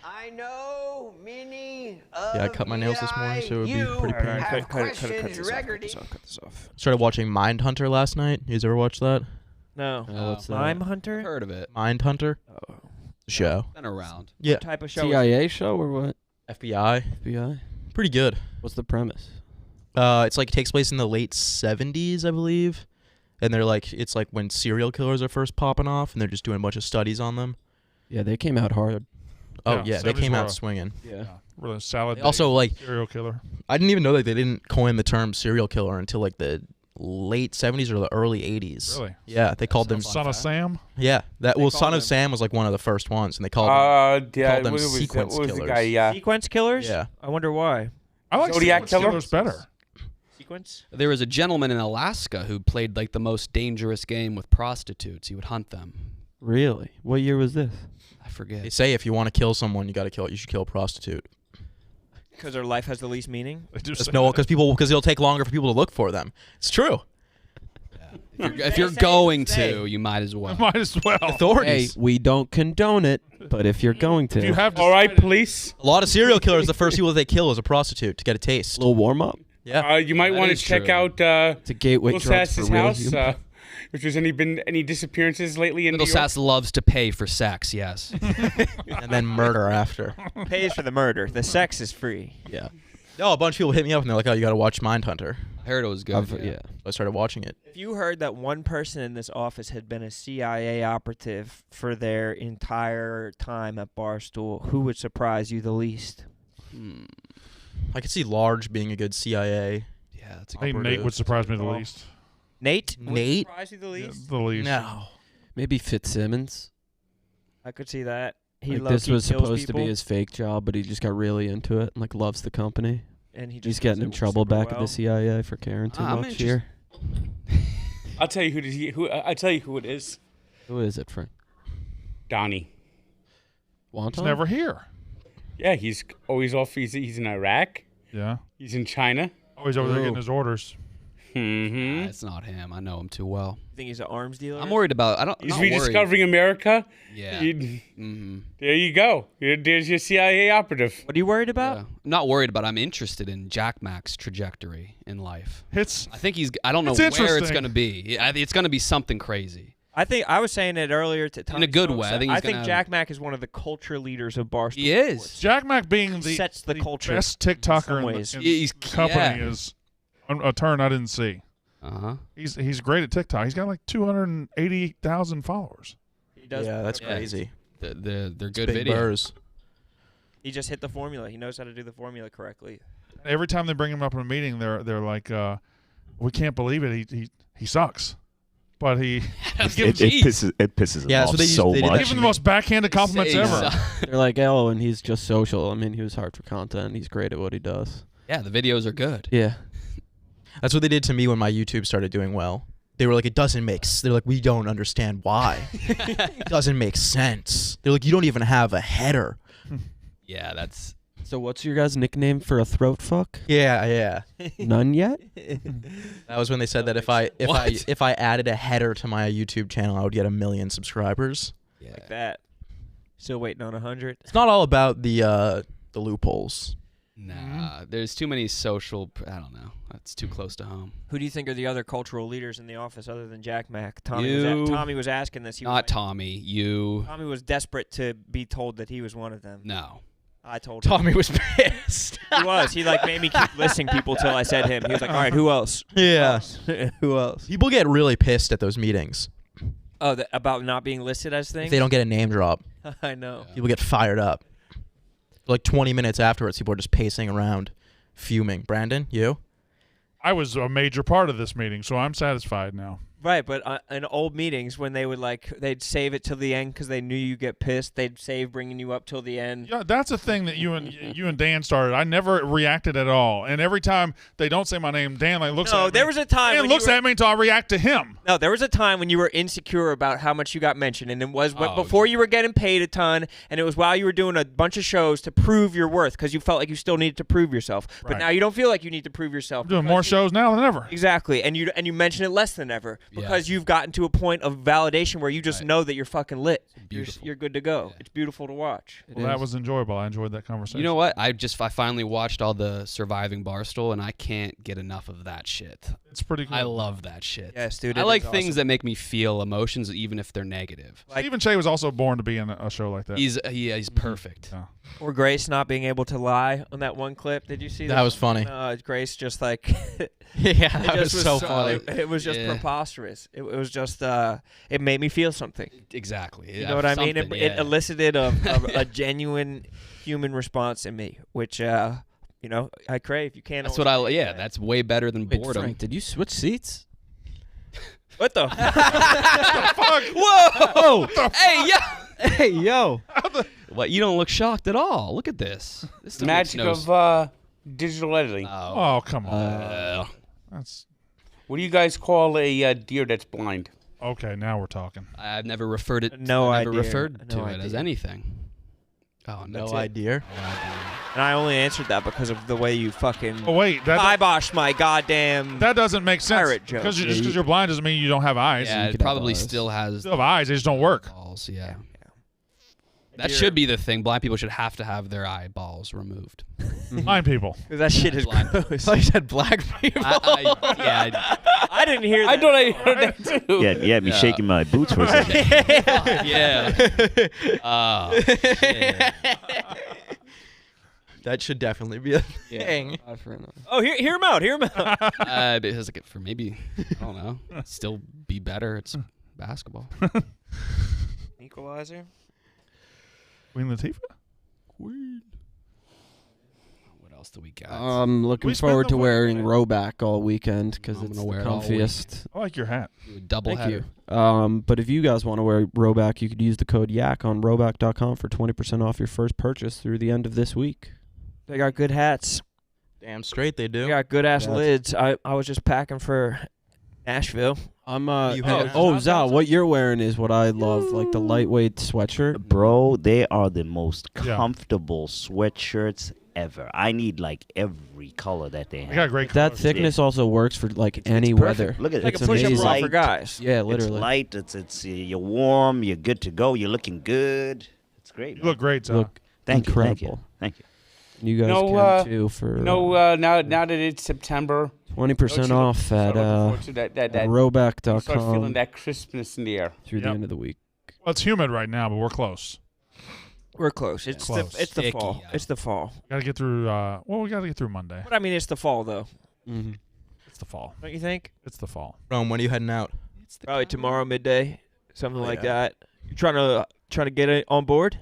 I know many Yeah, I cut my nails this morning, so it would be you pretty painful. have Cut questioned this off. Cut regularly. this off. Cut this off. Started watching Mindhunter last night. You guys ever watch that? No. what's that? Mindhunter? Heard of it? Mindhunter Oh. show. Been around. Yeah, What type of show? is it? CIA show or what? FBI. FBI. Pretty good. What's the premise? It's like it takes place in the late 70s, I believe. And they're like, it's like when serial killers are first popping off, and they're just doing a bunch of studies on them. Yeah, they came out hard. Oh yeah, they 70s came were out a- swinging. Yeah. Really salad. They also, like, serial killer. I didn't even know that they didn't coin the term serial killer until like the late 70s or the early 80s. Really? Yeah, they called them. Son of Sam. Yeah, that They well, called Son of them- Sam was like one of the first ones, and they called them. Yeah, called them what was that? sequence What was the killers. guy? Yeah. Sequence killers? Yeah. I wonder why. I like Zodiac sequence Killer? killers better. Sequence? There was a gentleman in Alaska who played like the most dangerous game with prostitutes. He would hunt them. Really? What year was this? I forget. They say if you want to kill someone, you got to kill. You should kill a prostitute. Because their life has the least meaning? They do Just say no, that. because it'll take longer for people to look for them. It's true. If you're say, going say. to, you might as well. Might as well. Hey, Authorities. we don't condone it, but if you're going to, If you have All right, decided- police. A lot of serial killers, the first people they kill is a prostitute to get a taste. little warm up. Yeah. You might That want to is check true. out It's a gateway Little drug Sass's for real house. humans. If there's been any disappearances lately in Little New York. Sass loves to pay for sex. Yes. And then murder after. Pays for the murder. The sex is free. Yeah. No, a bunch of people hit me up and they're like, "Oh, you got to watch Mindhunter." I heard it was good. Yeah. So I started watching it. If you heard that one person in this office had been a CIA operative for their entire time at Barstool, who would surprise you the least? I could see Large being a good CIA. Yeah, that's a I think good Nate would surprise me the Oh. least. Nate? Would Nate? surprise you the Yeah, least? the least. No. Maybe Fitzsimmons. I could see that. He Like, low-key this was kills supposed to be people, his fake job, but he just got really into it and like loves the company. and he just He's does getting in it trouble super back at well. the CIA for caring too I'm much here. I'll tell you I'll tell you who it is. Who is it, Frank? Donnie. He's Wonton? never here. Yeah, he's always off. He's in Iraq. Yeah. He's in China. Always over there Ooh. getting his orders. Mm-hmm. Nah, it's not him. I know him too well. You think he's an arms dealer? I'm worried about. I'm He's not rediscovering America. Worried. Yeah. Mm-hmm. There you go. There's your CIA operative. What are you worried about? Yeah. I'm not worried about. I'm interested in Jack Mac's trajectory in life. It's I think he's. I don't know It's where it's interesting. going to be. It's going to be something crazy. I think I was saying it earlier to Tommy In a good Stokes, way. I think he's gonna have- Jack Mack is one of the culture leaders of Barstool. He is. Sports. Jack Mac being He sets the culture best in some TikToker in ways. the He's company yeah. is a turn I didn't see. Uh-huh. He's great at TikTok. He's got like 280,000 followers. He does. Yeah, that's Yeah. crazy. They're good Big videos. burrs. He just hit the formula. He knows how to do the formula correctly. Every time they bring him up in a meeting, they're like, "We can't believe it. He sucks," but he It pisses him Yeah, off so they so did that. much. give him the most backhanded compliments Say ever. so. They're like, oh, and he's just social. I mean, he was hard for content. He's great at what he does. Yeah, the videos are good. Yeah. That's what they did to me when my YouTube started doing well. They were like, it doesn't make They're like, we don't understand why. It doesn't make sense. They're like, you don't even have a header. Yeah, that's. So what's your guys' nickname for a throat fuck? Yeah. None yet? That was when they said that if I added a header to my YouTube channel, I would get 1 million subscribers. Yeah. Like that. Still waiting on 100. It's not all about the loopholes. Nah, there's too many social. I don't know. That's too close to home. Who do you think are the other cultural leaders in the office other than Jack Mack? Tommy You. was asking this. He was Not like- Tommy. You. Tommy was desperate to be told that he was one of them. No. I told him. Tommy was pissed. He was. He like made me keep listing people till I said him. He was like, all right, who else? Yeah. Who else? People get really pissed at those meetings Oh, about not being listed as if things? they don't get a name drop. I know. People get fired up. Like 20 minutes afterwards, people are just pacing around, fuming. Brandon, you? I was a major part of this meeting, so I'm satisfied now. Right, but in old meetings when they would they'd save it till the end because they knew you get pissed. They'd save bringing you up till the end. Yeah, that's a thing that you and Dan started. I never reacted at all, and every time they don't say my name, Dan looks at me. No, there was a time Dan when looks you were, at me until I react to him. No, there was a time when you were insecure about how much you got mentioned, and it was Oh, before you were getting paid a ton, and it was while you were doing a bunch of shows to prove your worth because you felt like you still needed to prove yourself. But Right. now you don't feel like you need to prove yourself. I'm doing because more you- shows now than ever. Exactly, and you mention it less than ever because you've gotten to a point of validation where you just know that you're fucking lit. You're good to go. It's beautiful to watch. Well, that was enjoyable. I enjoyed that conversation. You know what? I finally watched all the Surviving Barstool, and I can't get enough of that shit. It's pretty cool. I love that shit. Yes, dude. I it like is things awesome. that make me feel emotions, even if they're negative. Stephen Shea was also born to be in a show like that. He's perfect. Yeah. Or Grace not being able to lie on that one clip. Did you see that? That was funny. Grace just like Yeah, it that just was so funny. It was just Yeah. preposterous. It was just it made me feel something. Exactly. You know what I mean? It Something, it yeah. elicited a genuine human response in me, which you know I crave. You can't. That's always what I. get Yeah, that. that's way better than Wait, boredom. Frank, did you switch seats? What the? Whoa! Hey, yeah. Hey, yo. What? You don't look shocked at all. Look at this. This makes Magic no of digital editing. Oh, come on. That's What do you guys call a deer that's blind? okay. Now we're talking. I've never referred it. No I've never idea. referred to No it as idea. anything. Oh, No that's idea. And I only answered that because of the way you fucking Oh wait, that kiboshed my goddamn. that doesn't make sense. Pirate joke. Because just because you're blind doesn't mean you don't have eyes. Yeah, you it could have probably eyes. still has You still have eyes. They just don't work. balls. Yeah. That should be the thing. Blind people should have to have their eyeballs removed. Blind people. That shit is Blind. gross. I said black people. I didn't hear that. I thought I heard that too. Yeah, me shaking my boots for a second. yeah. Oh, shit. That should definitely be a thing. Oh, hear him out. Hear him out. Because like for maybe I don't know, still be better. It's basketball. Equalizer. Queen Latifah. What else do we got? I'm looking We spent forward the to week- wearing Rowback all weekend because I'm it's gonna the wear it all comfiest. I like your hat. Do a double Thank header. you. But if you guys want to wear Rowback, you could use the code YAK on rowback.com for 20% off your first purchase through the end of this week. They got good hats. Damn straight they They do. got good ass Yeah. lids. I was just packing for Nashville. I'm You have- Zal, what you're wearing is what I love, like the lightweight sweatshirt. Bro, they are the most Yeah. comfortable sweatshirts ever. I need like every color that they I have. got great That colors. thickness also works for like any Perfect. weather. Look at it. Like It's a push-up amazing. bra for guys. Yeah, It's literally. light. It's you're warm. You're good to go. You're looking good. It's great. You man. look great, Zach. Look Thank incredible. you. Thank you. You guys No, can too for now that it's September, 20% don't you off at start looking forward to that you start feeling rowback.com that crispness in the air. through the Yep. end of the week. Well, it's humid right now, but we're close. We're close. It's Close. the Sticky, fall. yeah. It's the fall. Got to get through. We got to get through Monday. But I mean, it's the fall though. Mm-hmm. It's the fall. Don't you think? It's the fall. Rome, when are you heading out? Probably tomorrow midday, something Oh, like yeah. that. You trying to get it on board?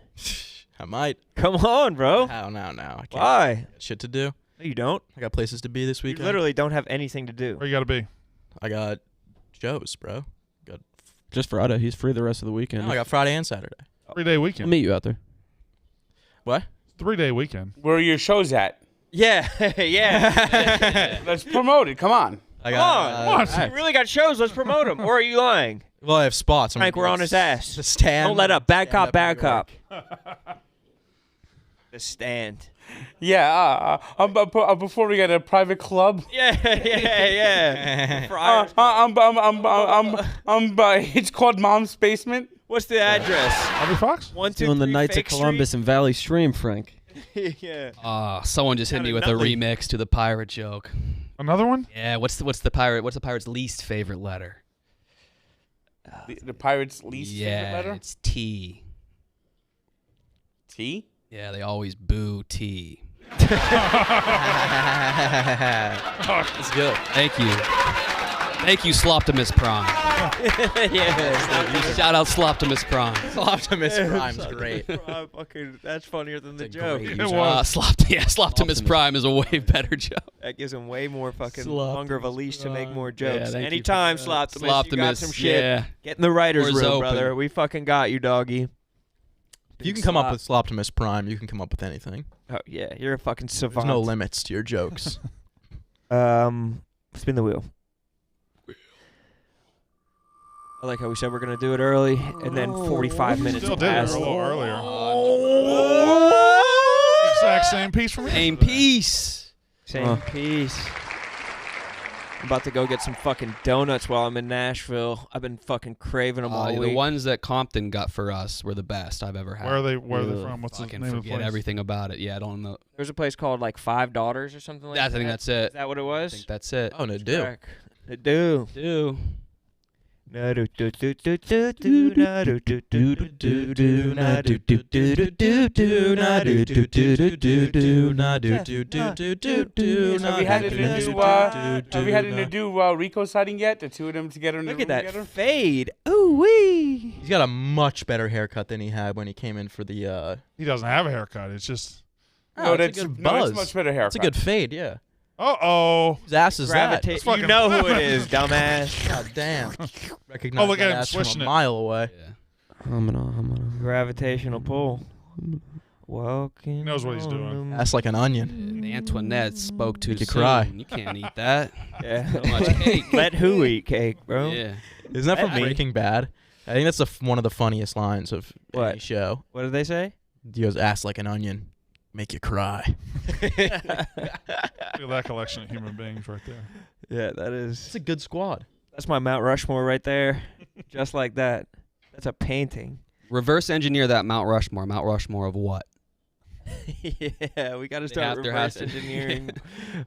I might. Come on, bro. Oh, no. I can't. Why? Shit to do. No, you don't. I got places to be this You weekend. literally don't have anything to do. Where you got to be? I got shows, bro. Just Friday. He's free the rest of the weekend. No, I got Friday and Saturday. 3-day I'll weekend. meet you out there. What? 3-day weekend. Where are your shows at? Yeah, yeah. Let's promote it. Come on. I Come got, on. What? You really got shows. Let's promote them. Or are you lying? Well, I have spots. Frank, we're on his ass. The stand. Don't let up. Bad Stand cop, up bad New York. cop. The stand. Yeah. Before we get a private club. Yeah. It's called Mom's Basement. What's the address? Harvey Fox? 1, 2, Doing the 3 Knights of Fake Columbus and Valley Stream, Frank. Street? Yeah. Someone just hit Kinda me with nutty. a remix to the pirate joke. Another one? Yeah, what's the pirate's least favorite letter? The pirate's least yeah, favorite letter. it's T. T. Yeah, they always boo T. That's good. Thank you. Thank you, Sloptimus Prime. Yeah. Shout out Sloptimus Prime. Optimus Prime's great. That's funnier than the It's a joke. great It was. Sloptimus Prime is a way better joke. That gives him way more fucking Sloptimus longer of a leash to make more Yeah, jokes. thank you Anytime, for Sloptimus, that. you got some shit. Yeah. Get in the writer's Doors room, open. brother. We fucking got you, doggy. If you can come up with Sloptimus Prime, you can come up with anything. Oh, yeah. You're a fucking There's savant. no limits to your jokes. Spin the wheel. I like how we said we're gonna do it early, and then 45 minutes Still did it a passed. little earlier. Exact same piece from Same yesterday. piece. Same piece. I'm about to go get some fucking donuts while I'm in Nashville. I've been fucking craving them all The week. ones that Compton got for us were the best I've ever had. Where are they from? What's the Fucking name of the forget place? everything about it. Yeah, I don't know. There's a place called like Five Daughters or something like that. I think that's it. Is that what it was? I think that's it. Oh, no, do. Do. Do. Have we had to do Rico sighting yet? The two of them together in the Look room at that together? fade. Ooh wee. He's got a much better haircut than he had when he came in for the. He doesn't have a haircut. It's just. No, it's a good buzz. it's much better haircut. It's a good fade, yeah. Uh-oh. Whose ass is that? You know who it is, dumbass. God damn. Recognize Oh, look that at him ass from swishing a it. mile away. I'm gonna. Gravitational pull. Walking. He knows what he's doing. Ass like an onion. The Antoinette spoke too Make you soon. cry. You can't eat that. Yeah. So much cake. Let who eat cake, bro? Yeah. Isn't that from I- Breaking Bad? I think that's one of the funniest lines of any What? show. What did they say? He goes, ass like an onion, make you cry. Look at that collection of human beings right there. Yeah, that is. It's a good squad. That's my Mount Rushmore right there. Just like that. That's a painting. Reverse engineer that Mount Rushmore. Mount Rushmore of what? Yeah, we got to They start have- there has reverse to- engineering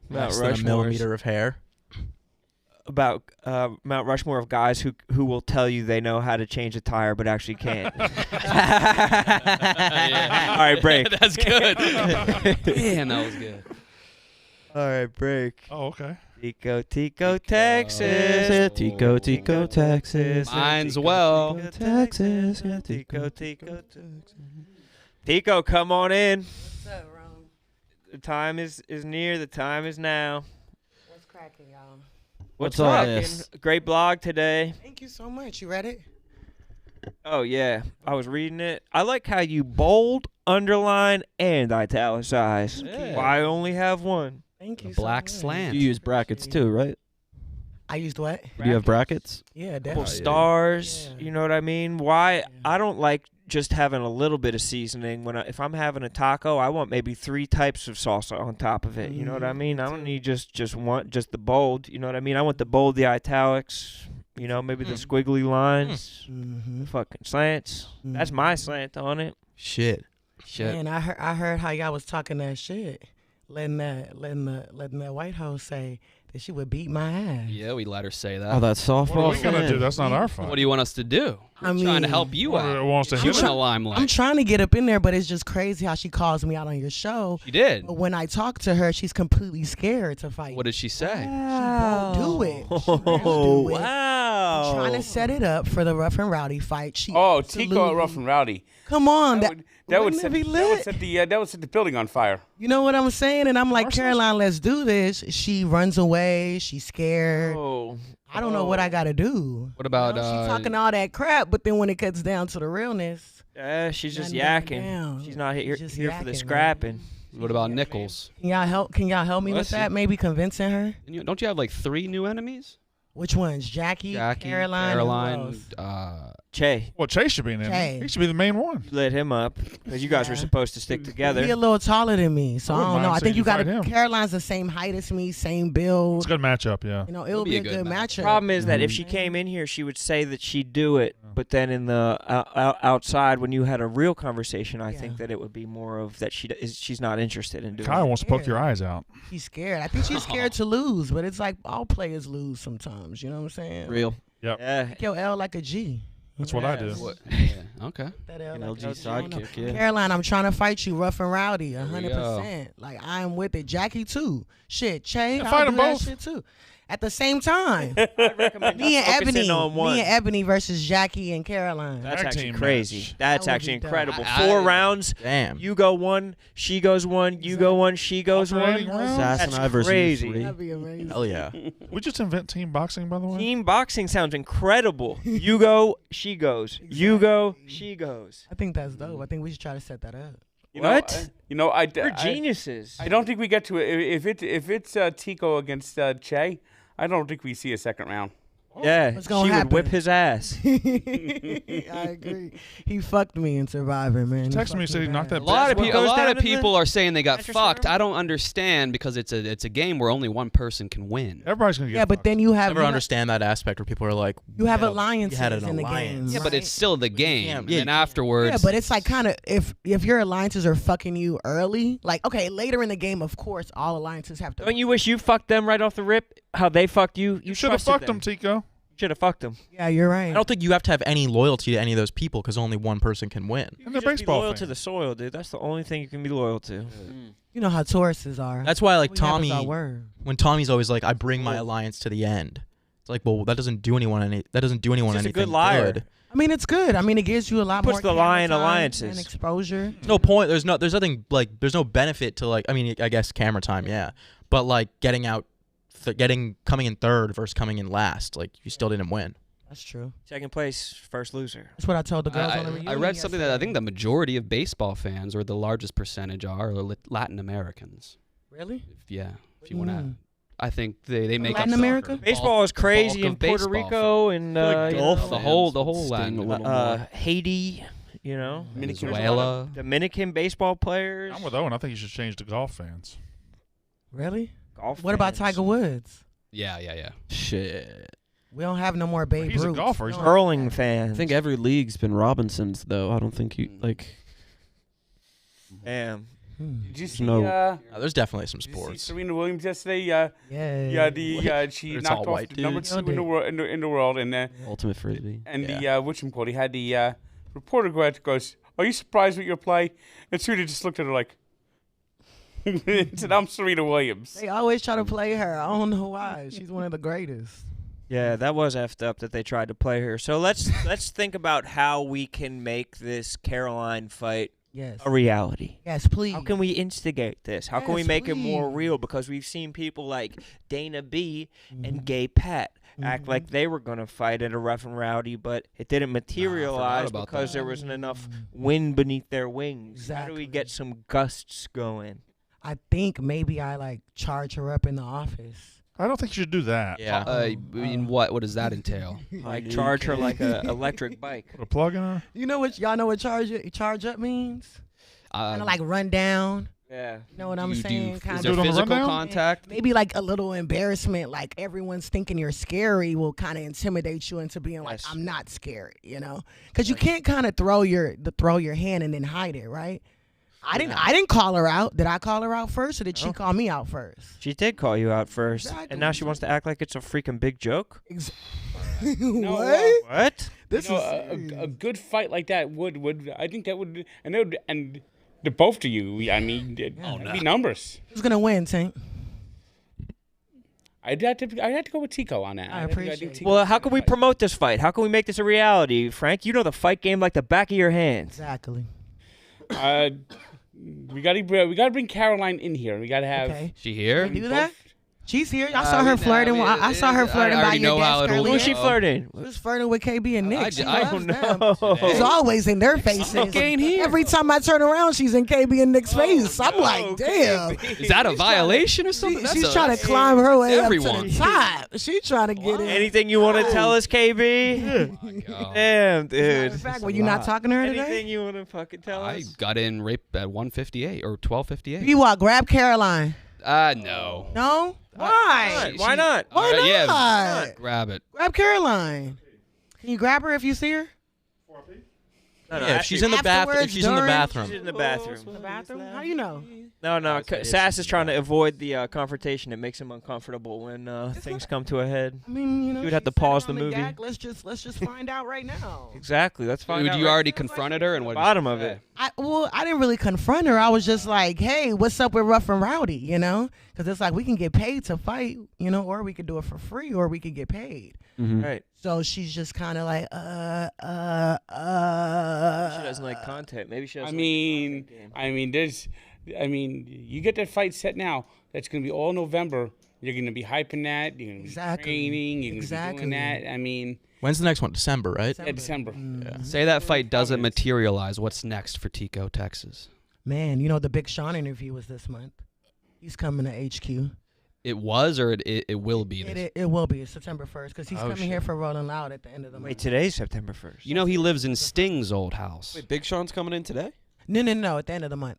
Mount Less than a Rushmore. millimeter of hair. About Mount Rushmore of guys who will tell you they know how to change a tire but actually can't. Yeah. All right, break. That's good. Damn, that was good. All right, break. Oh, okay. Tico, Texas. Tico, Texas. Mine's well. Texas. Tico, Texas. Tico, come on in. What's up, Ron? The time is near. The time is now. What's cracking, y'all? What's all cracking? this? Great blog today. Thank you so much. You read it? Oh, yeah. I was reading it. I like how you bold, underline, and italicize. Yeah. Well, I only have one. Thank you. Black so much. slant. You use brackets too, right? I used what? Do you have brackets? Yeah, Couple definitely. stars. Yeah. You know what I mean? Why? Yeah. I don't like just having a little bit of seasoning. If I'm having a taco, I want maybe 3 types of salsa on top of it. You know what I mean? I don't need just the bold. You know what I mean? I want the bold, the italics. You know, maybe the squiggly lines, Mm-hmm. the fucking slants. That's my slant on it. Shit. Man, I heard how y'all was talking that shit, letting that white hoe say that she would beat my ass. Yeah, we let her say that. Oh, that's softball. What are we gonna fan. do? That's not our fault. What do you want us to do? I'm trying to help you What, out. wants to Put hit you in her? the limelight. I'm trying to get up in there, but it's just crazy how she calls me out on your show. She did. But when I talk to her, she's completely scared to fight. What did she say? She won't do it. She won't Oh, do it. wow. I'm trying to set it up for the Rough and Rowdy fight. She Oh, absolutely- Tico Rough and Rowdy. Come on, That would wouldn't set it be that would lit? set the building on fire. You know what I'm saying? And I'm like, Caroline, let's do this. She runs away. She's scared. Oh. I don't know what I got to do. What about She's talking all that crap, but then when it cuts down to the realness, Yeah, she's just Nothing yakking. down. She's not here, She's just here for the yakking, man. scrapping. what about Nichols? can y'all help me with Let's see. that? Maybe convincing her. Don't you have like 3 new enemies? Which ones? Jackie, Caroline, and who else? Che. Well, Chase should be in Che. there. He should be the main one. You lit him up because you guys were supposed to stick together. He a little taller than me, so I I wouldn't don't know. mind I think seeing you you got fight to. him. Caroline's the same height as me, same build. It's a good matchup, yeah. You know, it'll be a good matchup. Problem is that if she came in here, she would say that she'd do it, but then in the outside, when you had a real conversation, I think that it would be more of that she's not interested in doing. Kyle it. wants to poke your eyes out. She's scared. I think she's scared to lose, but it's like all players lose sometimes. You know what I'm saying? Real. Yep. Yeah. Take your L like a G. That's what I do. What? Yeah. Okay. That L An like LG a G. I don't know. sidekick, yeah. Caroline, I'm trying to fight you, rough and rowdy, we 100%. Like I'm with it. Jackie too. Shit, Che, Yeah, I'll fight do 'em that both. shit too. At the same time, I'd recommend me and focusing Ebony, on one. me and Ebony versus Jackie and Caroline. That's Tag actually team crazy. match. That's That would actually be dope. incredible. I- 4 rounds. Damn. You go 1, she goes 1, you go 1, she goes 1. Alternating rounds? Sass That's and I versus crazy. you three. That'd be amazing. Hell yeah. We just invent team boxing, by the way. Team boxing sounds incredible. You go, she goes. You go, she goes. I think that's dope. I think we should try to set that up. What? You're I geniuses. don't think we get to it if it's Tico against Che. I don't think we see a second round. Yeah, What's gonna she happen? would whip his ass. I agree. He fucked me in Survivor, man. Text me, say knock that. A lot of, what a goes lot down of in people the are saying they got mattress fucked. room? I don't understand because it's a game where only one person can win. Everybody's gonna get. Yeah, but then you have Never understand that aspect where people are like, you have "Yeah, alliances you had an in the alliance." game. Yeah, but it's still the game. can't- And yeah, then you can't- afterwards, Yeah, but it's like kind of if your alliances are fucking you early, like okay, later in the game, of course, all alliances have to. Don't you wish you fucked them right off the rip? How they fucked you? You should have fucked them, Tico. Should have fucked them. Yeah, you're right. I don't think you have to have any loyalty to any of those people because only one person can win. And they're Just be baseball loyal fans. to the soil, dude. That's the only thing you can be loyal to. You know how Tauruses are. That's why, like All we have is Tommy, our word. when Tommy's always like, "I bring my alliance to the end." It's like, well, that doesn't do anyone any. That doesn't do anyone He's just a anything good liar. good. I mean, it's good. I mean, it gives you a lot Puts more the camera lie in time alliances. and exposure. No point. There's nothing like. There's no benefit to like. I mean, I guess camera time, yeah. But like coming in third versus coming in last, like you still didn't win. That's true. Second place, first loser. That's what I told the girls on the reunion. I read something that I think yesterday. the majority of baseball fans, or the largest percentage, are Latin Americans. Really? Yeah, if you What do want you to. mean? I think they make Latin up America? the Baseball is crazy bulk in of Puerto baseball Rico and Gulf, the whole Sting Latin, a little more. Haiti. You know, Dominican There's a lot of Venezuela. Dominican baseball players. I'm with Owen. I think you should change to golf fans. Really? Golf What about fans. Tiger Woods? Yeah. Shit. We don't have no more Babe He's a Ruths. golfer. He's We not- don't- Hurling fans? I think every league's been Robinsons, though. I don't think you like. Damn. Did you see? No. There's definitely some Did you see sports. Serena Williams yesterday? Yeah. She It's all knocked off white, the dude. number Killed 2 in the it. world, in the world, and Ultimate frisbee. the whatchamacallit, he had the reporter goes, "Are you surprised with your play?" And Serena just looked at her like, and said, "I'm Serena Williams." They always try to play her. I don't know why. She's one of the greatest. Yeah, that was effed up that they tried to play her. So let's think about how we can make this Caroline fight Yes. a reality. Yes, please. How can we instigate this? How can we Yes, make it more please. real? Because we've seen people like Dana B Mm-hmm. and Gay Pat act like they were going to fight at a Rough and Rowdy, but it didn't materialize about because that. there wasn't enough wind beneath their wings. How do we Exactly. get some gusts going? I think maybe I like charge her up in the office. I don't think you should do that. Yeah. In what does that entail? Like charge her like a electric bike. Put a plug in her. You know what? Y'all know what charge up means? Kind of like run down. Yeah. You know what I'm saying? Is Kind there Do it on the physical rundown? contact? Maybe like a little embarrassment, like everyone's thinking you're scary will kind of intimidate you into being like, Yes. I'm not scary, you know? Because you can't kind of throw your hand and then hide it, right? I didn't call her out. Did I call her out first, or did she call me out first? She did call you out first, Exactly. and now she wants to act like it's a freaking big joke. What? What? This You know, is a good fight like that would I think that would and the both of you. I mean, it'd be numbers. who's gonna win, Tank? I'd have to go with Tico on that. I I'd have to- appreciate think it. Tico's Well, gonna how can we fight. promote this fight? How can we make this a reality, Frank? You know the fight game like the back of your hands. Exactly. We gotta bring Caroline in here. We gotta have. Okay. She here? Do that? She's here. I saw her flirting. I saw her flirting I by already your know how desk it'll earlier. Who's she go. flirting? She was flirting with KB and Nick. She I loves don't them. She's always in their faces. ain't here. Every time I turn around, she's in KB and Nick's face. I'm like, damn. Is that a violation or something? She's trying to climb her way up to everyone. the top. She's trying to get in. Anything you want to tell us, KB? Damn, dude. In fact, were you not talking to her today? Anything you want to fucking tell I us? got in rape at 158 or 1258. You what? Grab Caroline. No. No? Why? Why not? Why not? Yeah, grab it. Grab Caroline. Can you grab her if you see her? No, Yeah, if she's in the bathroom. If she's in the during- bathroom. She's in the bathroom. The bathroom? How do you know? No. Sass is trying to avoid the confrontation. It makes him uncomfortable when things come to a head. I mean, you know, You would have she to pause sat the down movie. gag. Let's just find out right now. Exactly. Let's find Dude, out. you right already confronted her, and what? did bottom she of say? it. I didn't really confront her. I was just like, hey, what's up with Rough and Rowdy, you know? Because it's like we can get paid to fight, you know, or we could do it for free, or we could get paid. Right. So she's just kind of like, She doesn't like content. Maybe she doesn't. You get that fight set now. That's gonna be all November. You're gonna be hyping that. You're gonna be Exactly. training. You're gonna be doing that. I mean, When's the next one? December, right? December. Say that fight doesn't materialize. What's next for Tico, Texas? man, you know, the Big Sean interview was this month. He's coming to HQ. It was, or it will be. It will be. It's September 1st because he's coming here for Rolling Loud at the end of the month. Wait, today's September 1st. You know he lives in Sting's old house. Wait, Big Sean's coming in today? No, at the end of the month.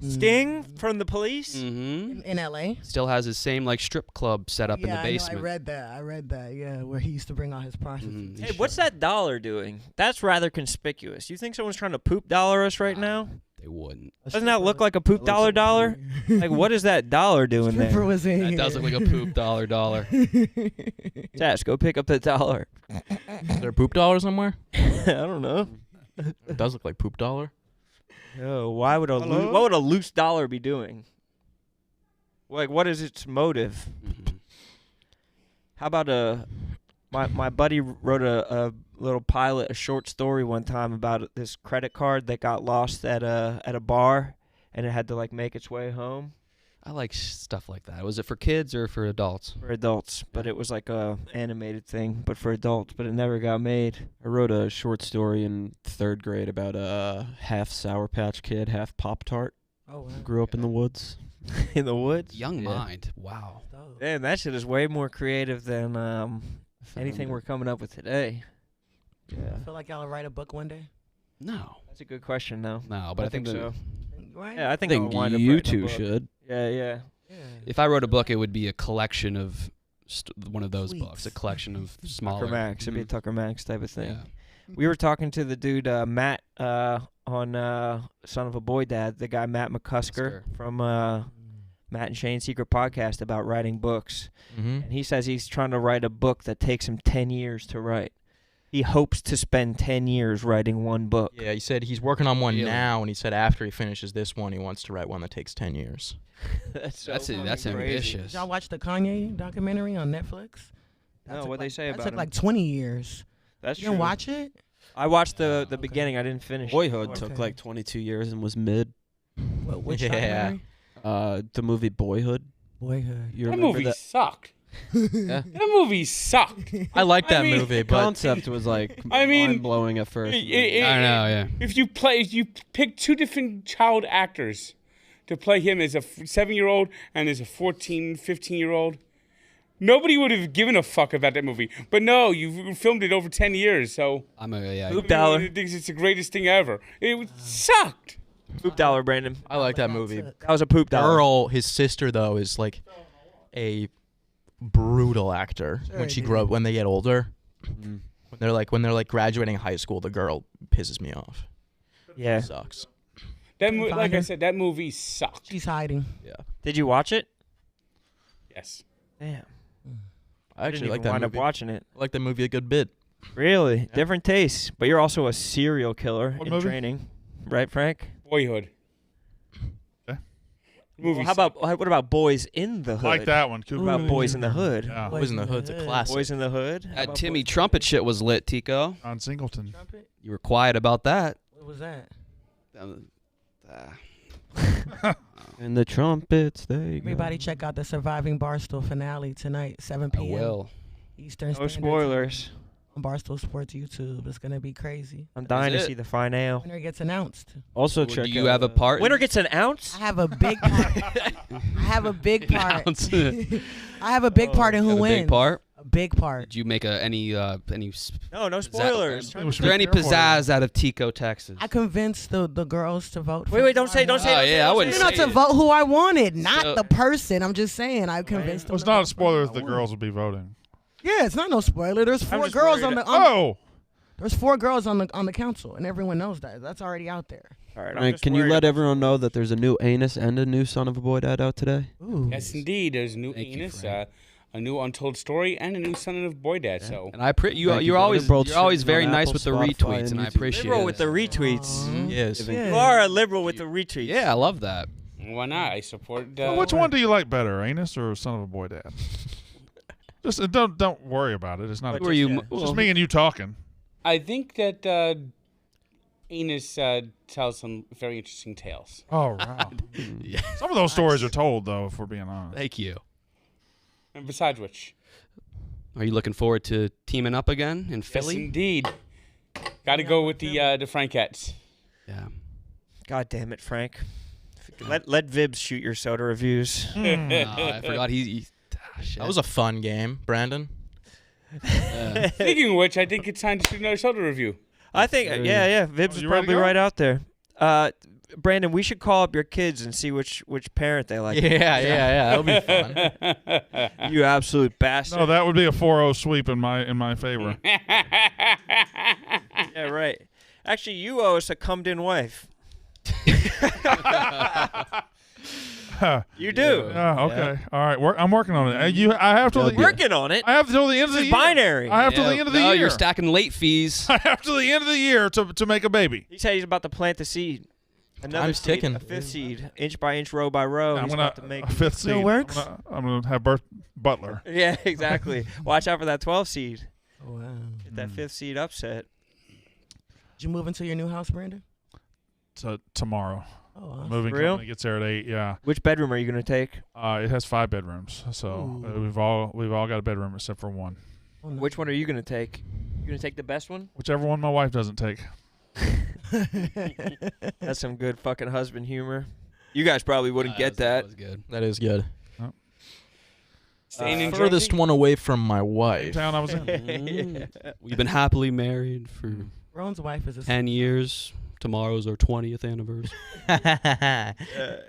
Sting from the Police? Mm-hmm. In L.A.? Still has his same like strip club set up in the I basement. I read that, yeah, where he used to bring all his prostitutes. Hey, what's that dollar doing? That's rather conspicuous. You think someone's trying to poop dollar us right now? They wouldn't. Doesn't that look like a poop dollar? Like, what is that dollar doing there? Was in That here. does look like a poop dollar. Jazz, go pick up the dollar. Is there a poop dollar somewhere? I don't know. It does look like poop dollar. Oh, why would what would a loose dollar be doing? Like, what is its motive? How about my buddy wrote a little pilot, a short story one time about this credit card that got lost at a bar, and it had to like make its way home. I like stuff like that. Was it for kids or for adults? For adults, but it was like a animated thing, but for adults, but it never got made. I wrote a short story in 3rd grade about a half Sour Patch Kid, half Pop-Tart. Oh, wow. Grew up in the woods. In the woods? Young mind. Wow. Man, that shit is way more creative than anything we're coming up with today. I feel like y'all will write a book one day. No. That's a good question, though. No, but I think so. Right? Yeah, I think think I'll wind up you writing a two book. should. Yeah. If I wrote a book, it would be a collection of one of those Tweets. books, a collection of smaller. Tucker Max. It'd be a Tucker Max type of thing. Yeah. We were talking to the dude Matt on Son of a Boy Dad, the guy Matt McCusker from Matt and Shane's Secret Podcast about writing books. Mm-hmm. And he says he's trying to write a book that takes him 10 years to write. He hopes to spend 10 years writing one book. Yeah, he said he's working on one Really? now, and he said after he finishes this one, he wants to write one that takes 10 years. That's That's crazy. ambitious. Did y'all watch the Kanye documentary on Netflix? No, what'd they say that about took him? like 20 years. That's You didn't true. watch it? I watched the beginning. I didn't finish. Boyhood it. took like 22 years and was mid. Which Yeah. documentary? The movie Boyhood. Boyhood. You That remember movie that? sucked. That movie sucked. I like that I mean- movie, The but concept was like I mean, mind-blowing at first. I know, yeah. If you pick 2 different child actors to play him as a 7-year-old and as a 14, 15-year-old, nobody would have given a fuck about that movie. But no, you filmed it over 10 years, so I'm a yeah. Poop dollar. everyone thinks it's the greatest thing ever. It sucked. Poop dollar, Brandon. I like that movie. That was a poop dollar. Earl, his sister though, is like a brutal actor when she grow up. When they get older, when they're like graduating high school, the girl pisses me off. Yeah. Sucks. Like I said, that movie sucked. She's hiding. Yeah. Did you watch it? Yes. Damn. I actually didn't like even that wind movie. up watching it. I like that movie a good bit. Really? Different tastes. But you're also a serial killer What in movie? training. Right, Frank? Boyhood. Okay. Movie Well, what about Boys in the Hood? Like that one. What Cool. about Boys in the Hood? Yeah. Boys in the Hood's a classic. Boys in the Hood? How That about Timmy Boys- Trumpet shit was lit, Tico. On Singleton. Trumpet? You were quiet about that. What was that? And the trumpets, there you Everybody check out the Surviving Barstool finale tonight, 7 I p.m. will. Eastern No Standard Time spoilers. on Barstool Sports YouTube. It's going to be crazy. I'm dying to it? see the finale. Winner gets announced. Also Well, check do you out, have a part? Winner gets an ounce? I have a big part. I have a big part. Ounce. I have a big part in who Got a wins. big part. A big part. Did you make any? No spoilers. Is there any pizzazz out of Tico, Texas? I convinced the girls to vote. Wait, don't say. Oh, yeah, I wouldn't You know, say to it. vote who I wanted, not So- the person. I'm just saying, I convinced them. Well, it's to not vote a spoiler for if who the I wanted. girls will be voting. Yeah, it's not no spoiler. There's I'm 4 just girls worried on the. Oh! There's 4 girls on the council, and everyone knows that. That's already out there. All right, Frank, can you let everyone know that there's a new anus and a new Son of a Boy Dad out today? Ooh. Yes, indeed. There's a new Thank you, anus, Frank. a new untold story, and a new Son of Boy Dad. So And I Thank you, you're brother. always Both very on nice Apple, with the Spotify, retweets, and I YouTube. appreciate Liberal it. with the retweets. Yes. Yeah. You are a liberal with the retweets. Yeah, I love that. why not? I support. Well, which one do you like better, anus or Son of a Boy Dad? Just don't worry about it. It's not. Who are you? It's just me and you talking. I think that anus tells some very interesting tales. Oh, wow. Yeah. Some of those stories are told, though, if we're being honest. Thank you. And besides which, Are you looking forward to teaming up again in yes, Philly? indeed. Got to go with the Frankettes. Yeah. God damn it, Frank. Let Vibs shoot your soda reviews. I forgot he shit. That was a fun game, Brandon. Speaking of which, I think it's time to do another soda review. I think, yeah. Vibs is you ready to probably go? right out there. Brandon, we should call up your kids and see which parent they like. Yeah. That'll be fun. You absolute bastard. No, that would be a 4-0 sweep in my favor. Yeah, right. Actually, you owe us a cummed-in wife. You do. Okay. All right. I'm working on it. I have till the Working on it. I have till the end of the This is year. binary. I have till the end of the No, year. you're stacking late fees. I have till the end of the year to make a baby. He said he's about to plant the seed. Another Time's seed, ticking. a fifth seed, inch by inch, row by row. I'm He's gonna about to make. a fifth Still seed. works? I'm gonna have Butler. Yeah, exactly. Watch out for that 12 seed. Oh, wow. Get that fifth seed upset. Did you move into your new house, Brandon? So tomorrow, Oh, awesome. moving For real? company gets there at 8. Yeah. Which bedroom are you gonna take? It has 5 bedrooms, so we've all got a bedroom except for one. Oh, nice. Which one are you gonna take? You gonna take the best one? Whichever one my wife doesn't take. That's some good fucking husband humor. You guys probably wouldn't get that. That was good. That is good. Staying in Furthest Jersey? one away from my Same wife. town I was in. We've been happily married for Ron's wife is a 10 years. Tomorrow's our 20th anniversary.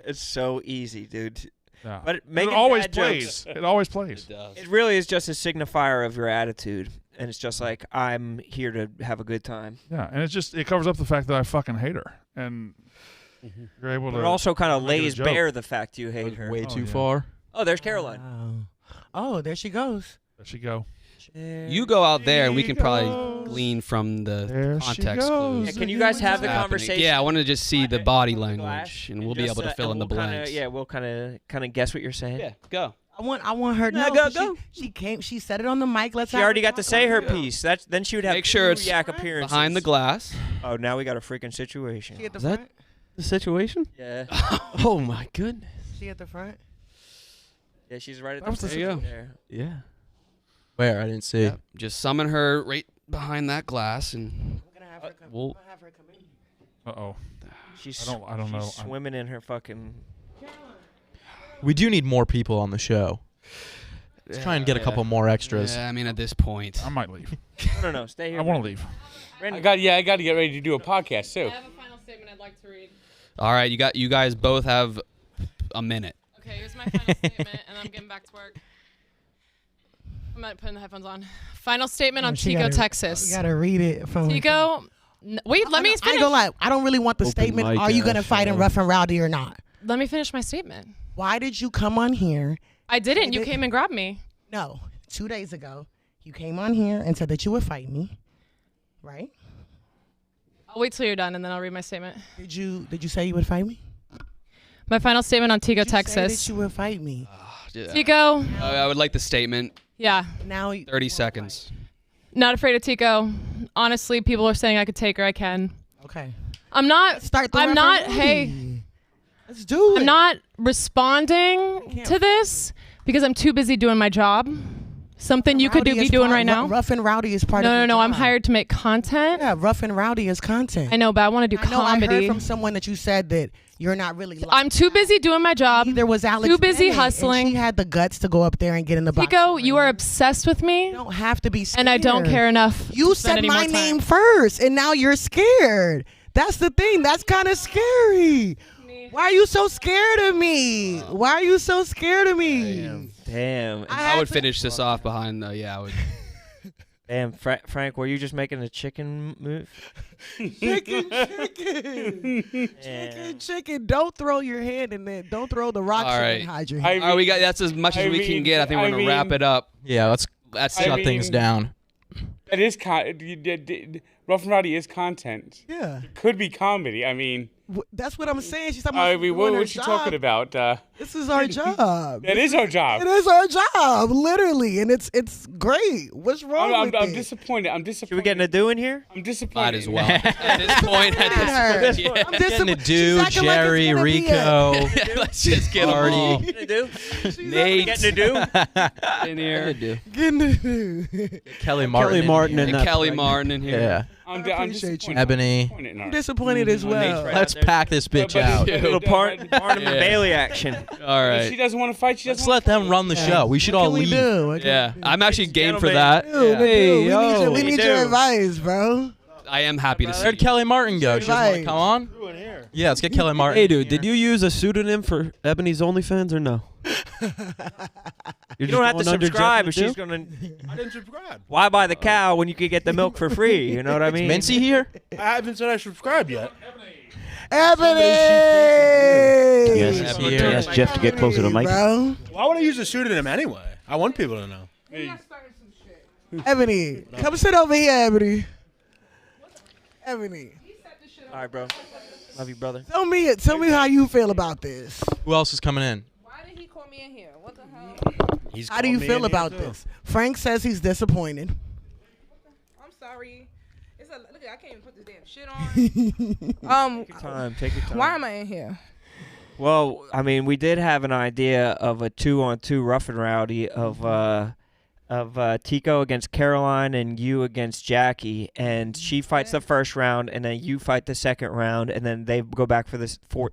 It's so easy, dude. Yeah. But It making always bad plays. jokes, It always plays. it really is just a signifier of your attitude, and it's just like I'm here to have a good time. Yeah, and it covers up the fact that I fucking hate her, and you're able But to. it also kind of make it a lays joke. bare the fact you hate her. Way too yeah. far. Oh, there's Caroline. Wow. Oh, there she goes. There she go. You go out there and we can probably glean from the There she context goes. clues. Yeah, can you guys have the happening. conversation? Yeah, I want to just see the body glass language, and we'll be just, able to fill in the we'll blanks. We'll kind of guess what you're saying. Yeah, go. I want her. No, No, go, 'cause go. She came. She said it on the mic. Let's. She have already her got to talk say about her it. piece. Then she would have Make sure two it's yak appearances behind the glass. Oh, now we got a freaking situation. She at the Is that- front. The situation? Yeah. Oh my goodness. She at the front. Yeah, she's right at That was the the There you go. there. Yeah. Where? I didn't see. Yeah, just summon her right behind that glass, and I'm gonna have her come. we'll- I'm gonna have her come in. Uh oh. She's I don't know. She's swimming in her fucking. We do need more people on the show. Let's try and get a couple more extras. Yeah, I mean, at this point, I might leave. No, stay here. I want to leave. Brandon, I got to get ready to do a podcast too. I have a final statement I'd like to read. all right. You guys both have a minute. Okay, here's my final statement, and I'm getting back to work. I'm not putting the headphones on. Final statement on She Tico, gotta- Texas. You gotta read it from. Tico, wait, let me I ain't finish. gonna lie. I don't really want the Open statement. mic Are you ass gonna fight in show. Rough and Rowdy or not? Let me finish my statement. Why did you come on here? I didn't. You Baby. came and grabbed me. No, 2 days ago, you came on here and said that you would fight me, right? I'll wait till you're done, and then I'll read my statement. Did you say you would fight me? My final statement on Tico, Did you say Texas. that you would fight me. Tico, I would like the statement. yeah, Now 30 seconds. not afraid of Tico. Honestly, people are saying I could take her. I can. Okay. I'm not. Start the I'm Rough not. and Hey, Rowdy. Let's do it. I'm not responding to this because I'm too busy doing my job. Something you could Rowdy be is doing part- right now. Rough and Rowdy is part of No, your no. I'm job. hired to make content. Yeah, Rough and Rowdy is content. I know, but I want to do I know. I comedy. heard from someone that you said that you're not really. Like I'm too busy doing my job. There was Alex. Too busy Bennett, and hustling. she had the guts to go up there and get in the box. Tico, you are obsessed with me. You don't have to be scared. And I don't care enough. You to spend said any my more time. name first, and now you're scared. That's the thing. That's kind of scary. Why are you so scared of me? Why are you so scared of me? Damn. I would finish this off behind the. Yeah, I would. Damn, Frank, were you just making a chicken move? Chicken. Chicken. Don't throw your hand in there. Don't throw the rock. All right. And hide your All hand. right, we got. That's as much as we can get. I think we're gonna wrap it up. Yeah, let's shut things down. That is Rough and Rowdy is content. Yeah. It could be comedy. I mean, That's what I'm saying. She's talking I about. mean, what's she talking about? This is our job. That is our job. It is our job, literally, and it's great. What's wrong with I'm it? disappointed. I'm disappointed. Should we get Nadu in here? I'm disappointed. Might as well. At this point, yeah. I'm disappointed. Nadu, Jerry, Rico. Let's just get Artie. Nate. Get Nadu. in here. Get Nadu. Kelly Martin. Kelly Martin in and here. that Kelly pregnant- Martin in here. Yeah. I'm appreciate you. Ebony. I'm disappointed as well. Let's pack this bitch out. Little Barnum and Bailey action. All If right. she doesn't want to fight, she doesn't. Let's let them run the show. We should all leave. Yeah, I'm actually game for that. Dude, we need your advice, bro. I am happy to see. Where'd Kelly Martin go? She doesn't want to Right. come on? Yeah, let's get Kelly Martin. Hey, dude, did you use a pseudonym for Ebony's OnlyFans or no? You don't have to subscribe if she's gonna. I didn't subscribe. Why buy the cow when you could get the milk for free? You know what I mean? Mincy here? I haven't said I subscribed yet. Ebony! Yes, Jeff to get closer to Mike. Bro. Why would I use a pseudonym anyway? I want people to know. Ebony, come sit over here, Ebony. Ebony. All right, bro. Love you, brother. Tell me how you feel about this. Who else is coming in? Why did he call me in here? What the hell? How do you feel about this? Frank says he's disappointed. I'm sorry. Look, I can't even put this damn shit on. Take your time. Take your time. Why am I in here? Well, I mean, we did have an idea of a 2-on-2 rough and rowdy of Tico against Caroline and you against Jackie, and she fights the first round, and then you fight the second round, and then they go back for the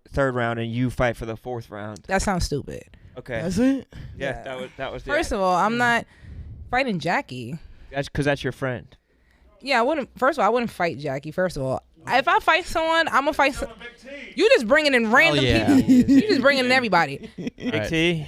third round, and you fight for the fourth round. That sounds stupid. Okay. That's it? Yeah, that was. First of all, I'm not fighting Jackie. That's because that's your friend. Yeah, I wouldn't. First of all, I wouldn't fight Jackie. First of all, if I fight someone, I'm gonna fight. You just bringing in random people. You just bringing in everybody. Big T.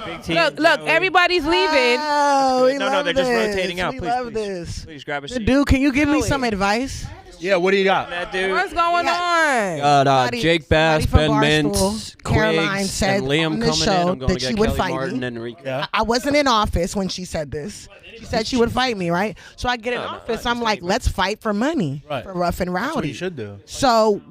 Big T. Look, everybody's leaving. Oh, we love they're just this. rotating out. We Please, love please. this. Please grab a seat. Dude, can you give me some advice? Yeah, what do you got? That dude. What's going on? Got Jake Bass, Ben Barstool, Mintz, Caroline Quiggs, said and Liam on the coming in. show I'm going that to she get would Kelly fight Martin me. and Enrique. Yeah. I wasn't in office when she said this. She said she would fight me, right? So I get in office. I'm like, let's fight for money, Right. for rough and That's what rowdy. you should do. So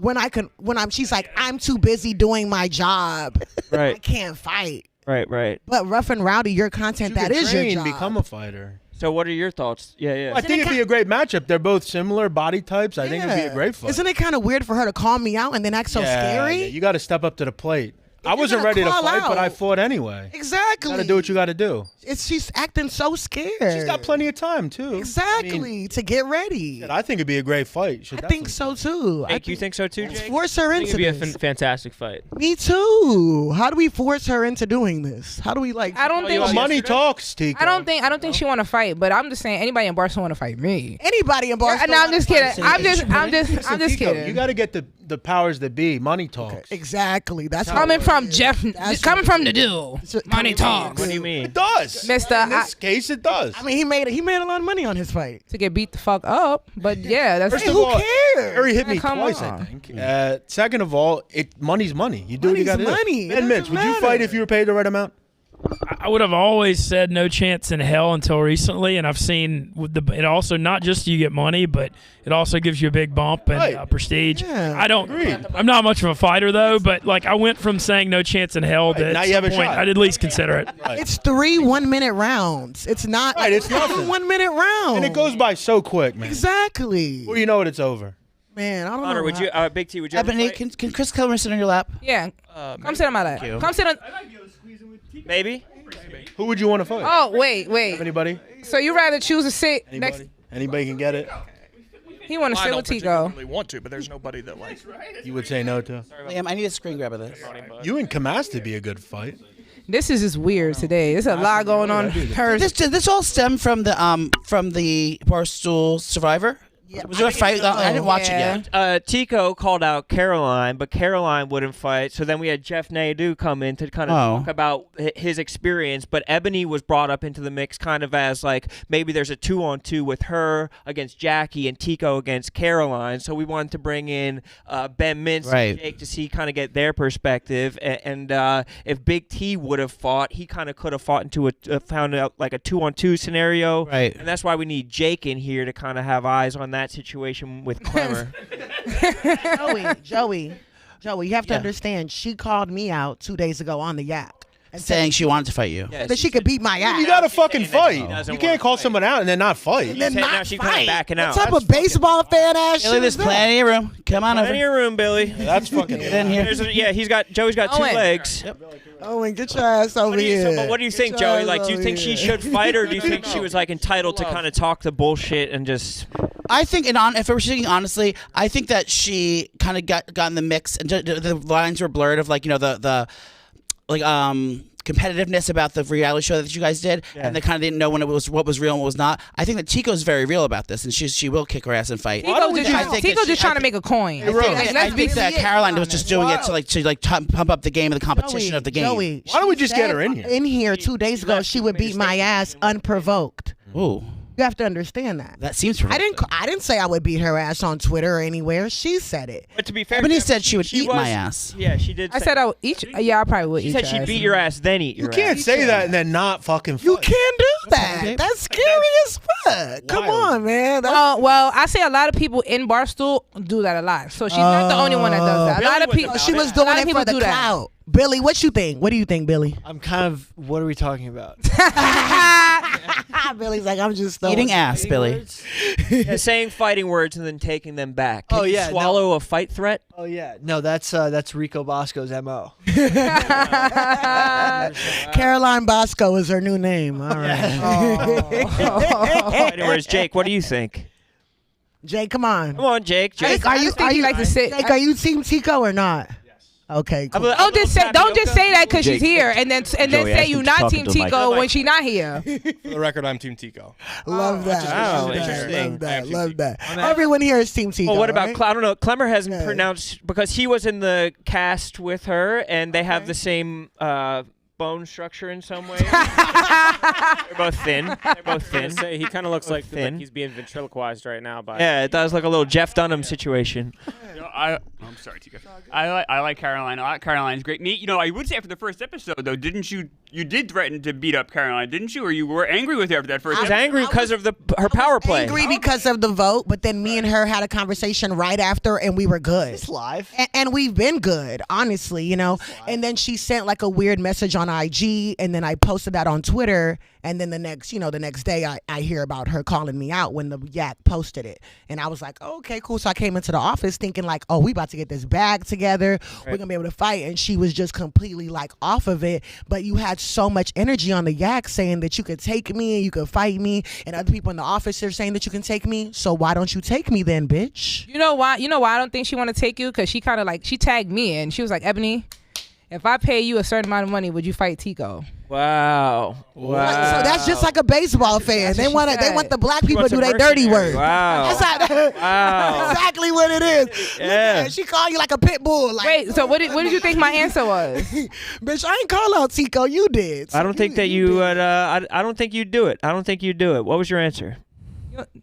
she's like, I'm too busy doing my job. Right. I can't fight. Right. But rough and rowdy, your content, that is your job. Become a fighter. So what are your thoughts? Yeah. I think it'd be a great matchup. They're both similar body types. I think it'd be a great fight. Isn't it kind of weird for her to call me out and then act so scary? Yeah, you got to step up to the plate. I you're wasn't gonna ready to call fight, but I out- fought anyway. Exactly. You got to do what you got to do. She's acting so scared. She's got plenty of time too. Exactly, to get ready. I think it'd be a great fight. I think so too. Jake, you think so too, Let's Jake? force her I think into it'd be a this. fantastic fight. Me too. How do we force her into doing this? How do we like? I don't think money talks, Tico. I don't think she want to fight, but I'm just saying anybody in Barcelona want to fight me. Anybody in Barstool. No, I'm just kidding. I'm just Tico, kidding. You got to get the powers that be. Money talks. Exactly. That's Coming from Jeff, coming from the dude. Money talks. What do you mean? It does. Mister, In this case, it does. I mean, he made a lot of money on his fight. To get beat the fuck up, but yeah, that's First of who all, cares? Harry hit me Come twice, I on. think. Second of all, money's money. You do what you got to Money's do. money. It Ben Mintz, doesn't would you matter. fight if you were paid the right amount? I would have always said no chance in hell until recently, and I've seen with it also not just you get money, but it also gives you a big bump and Right. prestige. Yeah. I'm not much of a fighter though, but like I went from saying no chance in hell to now at you have some a point shot. I'd at least consider it. It's 3 1-minute rounds. It's not. Right, it's nothing. 1 minute round. And it goes by so quick, man. Exactly. Well, you know it, it's over. Man, I don't Connor, know. would you? Big T, would you? ever Ebony, fight? can Chris Kellerman sit on your lap? Yeah. Come sit on my lap. Come sit on. Maybe. Who would you want to fight? Oh wait. Anybody? So you rather choose to sit next? Anybody can get it. He want to sit with Tico. want to, but there's nobody that like. You would say no to. Liam, I need a screen grab of this. You and Kamas would be a good fight. This is just weird today. There's a lot going on. This all stemmed from the Barstool Survivor. Yeah. Was there a fight? I didn't watch it yet. Tico called out Caroline, but Caroline wouldn't fight. So then we had Jeff Naidoo come in to kind of talk about his experience. But Ebony was brought up into the mix kind of as like maybe there's a 2-on-2 with her against Jackie and Tico against Caroline. So we wanted to bring in Ben Mintz and Jake to see kind of get their perspective. And if Big T would have fought, he kind of could have fought into found out like a 2-on-2 scenario. Right. And that's why we need Jake in here to kind of have eyes on that situation with Clemmer. Joey, you have to understand. She called me out 2 days ago on the yak. And saying she wanted to fight you. that she could beat my ass. You got to fucking fight. You can't call someone out and then not fight. And then not now she's kind of fight. backing What out. type of baseball fan ass Billy, shit there's is that? plenty of room. Come on over. Plenty of room, Billy. That's fucking. Get in here. Joey's got 2 Owen. legs. Owen, get your ass over here. But what do you think, Get your Joey? ass Like, do you over think she here. should fight, or do you think she was like entitled to kind of talk the bullshit and just? I think, if we're speaking honestly, I think that she kind of got in the mix, and the lines were blurred of like the competitiveness about the reality show that you guys did, and they kind of didn't know what was real and what was not. I think that Tico's very real about this, and she will kick her ass and fight. Tico's just trying to make a coin. I think that Caroline was just doing it to pump up the game and the competition of the game. Joey, why don't we just get her in here? In here 2 days ago, she would beat my ass unprovoked. Ooh. You have to understand that. That seems I didn't say I would beat her ass on Twitter or anywhere. She said it. But to be fair, Ebony said she would eat my ass. Yeah, she did. I said I would eat. Yeah, I probably would. She said she'd beat your ass, then eat your ass. You can't say that and then not fucking fight. You can't do that. That's scary as fuck. Come on, man. Well, I say a lot of people in Barstool do that a lot. So she's not the only one that does that. A lot of people. She was doing it for the clout. Billy, what you think? What do you think, Billy? I'm kind of. What are we talking about? Billy's like, I'm just eating ass, Billy. Yeah, saying fighting words and then taking them back. Can you swallow a fight threat? Oh yeah, no, that's Rico Bosco's MO. Caroline Bosco is her new name. All right. Fighting words, Jake. What do you think? Jake, come on. Come on, Jake. Jake, are you like to sit? Jake, are you Team Tico or not? Okay, cool. Don't just say that because she's here, and then say you not Team Tico when she's not here. For the record, I'm Team Tico. Love that. Interesting. Love that. Everyone here is Team Tico. Well, what about right? I don't know. Clemmer hasn't pronounced because he was in the cast with her, and they have the same bone structure in some way. They're both thin. He kind of looks like he's being ventriloquized right now. Yeah, it does look a little Jeff Dunham situation. I'm sorry, Tika. I like Caroline a lot. Caroline's great. I would say after the first episode, though, didn't you did threaten to beat up Caroline, didn't you? Or you were angry with her after that first episode? I was angry because of her power play. Angry because of the vote, but then me and her had a conversation right after, and we were good. It's live. And we've been good, honestly, And then she sent like a weird message on IG, and then I posted that on Twitter, and then the next day I hear about her calling me out when the yak posted it. And I was like, oh, okay, cool. So I came into the office thinking like, oh, we about to get this bag together. Right. We're going to be able to fight. And she was just completely like off of it. But you had so much energy on the yak saying that you could take me and you could fight me. And other people in the office are saying that you can take me. So why don't you take me then, bitch? You know why? I don't think she want to take you? Because she kind of she tagged me in. She was like, Ebony, if I pay you a certain amount of money, would you fight Tico? Wow. So that's just like a baseball fan. They want the black people to do their dirty work. Wow. That's exactly what it is. Yeah. She called you like a pit bull. Wait, so what did you think my answer was? Bitch, I ain't call out Tico. You did. I don't think that you would. I don't think you'd do it. What was your answer?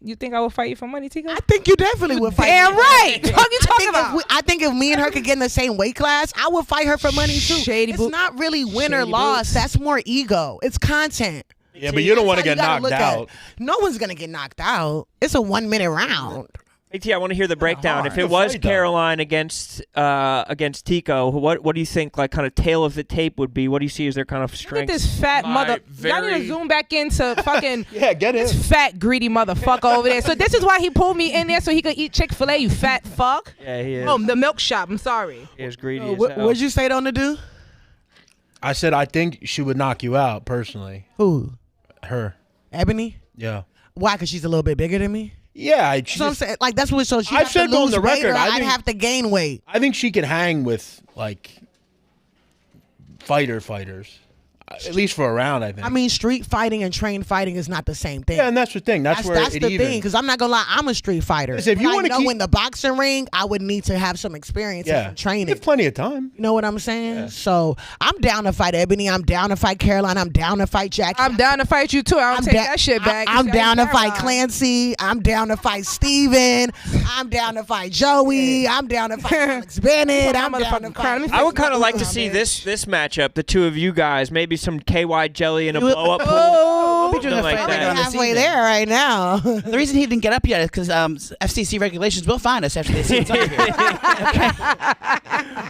You think I would fight you for money, Tico? I think you definitely would fight. Damn right. What you talking about? I think if me and her could get in the same weight class, I would fight her for money too. It's not really win or loss. That's more ego. It's content. Yeah, but you don't want to get knocked out. No one's gonna get knocked out. It's a 1 minute round. AT, I want to hear the breakdown. If it was Caroline against Tico, what do you think, like, kind of tail of the tape would be? What do you see as their kind of strength? Look at this fat mother. Y'all need to zoom back into fucking get in. This fat, greedy motherfucker over there. So this is why he pulled me in there so he could eat Chick-fil-A, you fat fuck. Yeah, he is. Oh, the milk shop. I'm sorry. He is greedy as hell. What'd you say to do? I said I think she would knock you out, personally. Who? Her. Ebony? Yeah. Why? Because she's a little bit bigger than me? Yeah, I'm saying, like, that's what. So she I've said on the record, I'd have to gain weight. I think she could hang with like fighters, at least for a round. I think. I mean, street fighting and trained fighting is not the same thing. Yeah, and that's the thing. That's where that's the thing. Because I'm not gonna lie, I'm a street fighter. If you want to know in the boxing ring, I would need to have some experience and training. You have plenty of time. You know what I'm saying? Yeah. So I'm down to fight Ebony. I'm down to fight Caroline. I'm down to fight Jackie. I'm down to fight you too. I don't take that shit back. I'm down to fight Clancy. I'm down to fight Steven. I'm down to fight Joey. I'm down to fight Alex Bennett. I'm down to fight. I would kind of like to see this matchup, the two of you guys, maybe some KY jelly in a blow-up pool. Something like that. Halfway there right now. The reason he didn't get up yet is because FCC regulations will find us after they see us under here.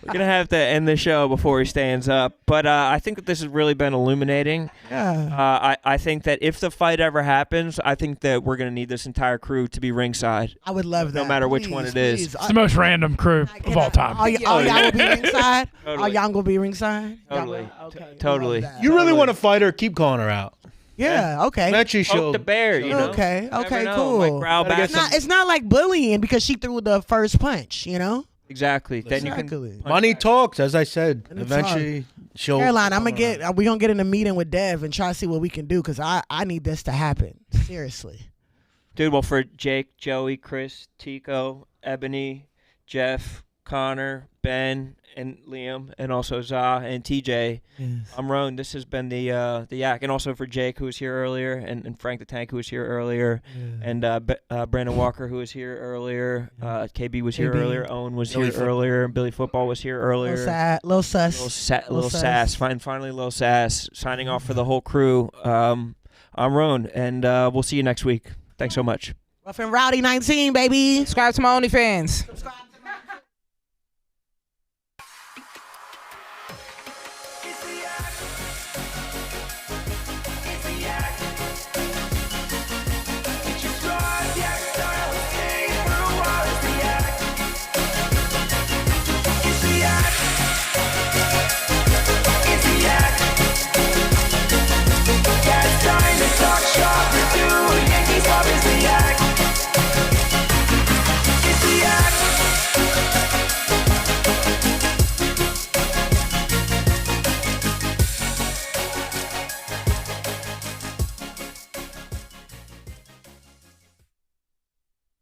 We're going to have to end the show before he stands up. But I think that this has really been illuminating. Yeah. I think that if the fight ever happens, I think that we're going to need this entire crew to be ringside. I would love that. No matter which one it is. It's the most random crew of all time. All y'all will be ringside? All y'all will be ringside? Totally. Okay. Totally. You really want to fight her? Keep calling her out. Yeah. Okay. Eventually Poke she'll the bear, you know. Okay. You never Okay. know. Cool. Might growl back It's not like bullying because she threw the first punch. You know. Exactly. Then you Exactly. can money talks, as I said. And it's Eventually she'll. Caroline, come we gonna get in a meeting with Dev and try to see what we can do because I need this to happen. Seriously. Dude, well, for Jake, Joey, Chris, Tico, Ebony, Jeff, Connor, Ben, and Liam, and also Za and TJ, I'm Roan. This has been the Yak. And also for Jake, who was here earlier, and Frank the Tank, who was here earlier, and Brandon Walker, who was here earlier. KB was here KB. earlier. Owen was Billy here earlier. Billy Football was here earlier. Lil Sus. Lil Sass. Finally, Lil Sass. Signing off for the whole crew. I'm Roan, and we'll see you next week. Thanks so much. Rough and Rowdy 19, baby. Subscribe to my OnlyFans.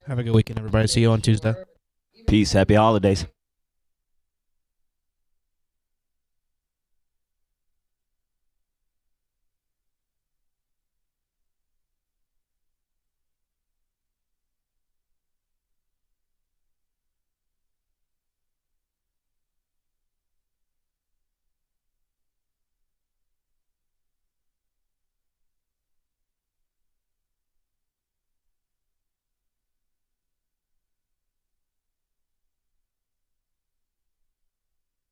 Have a good weekend, everybody. See you on Tuesday. Peace. Happy holidays.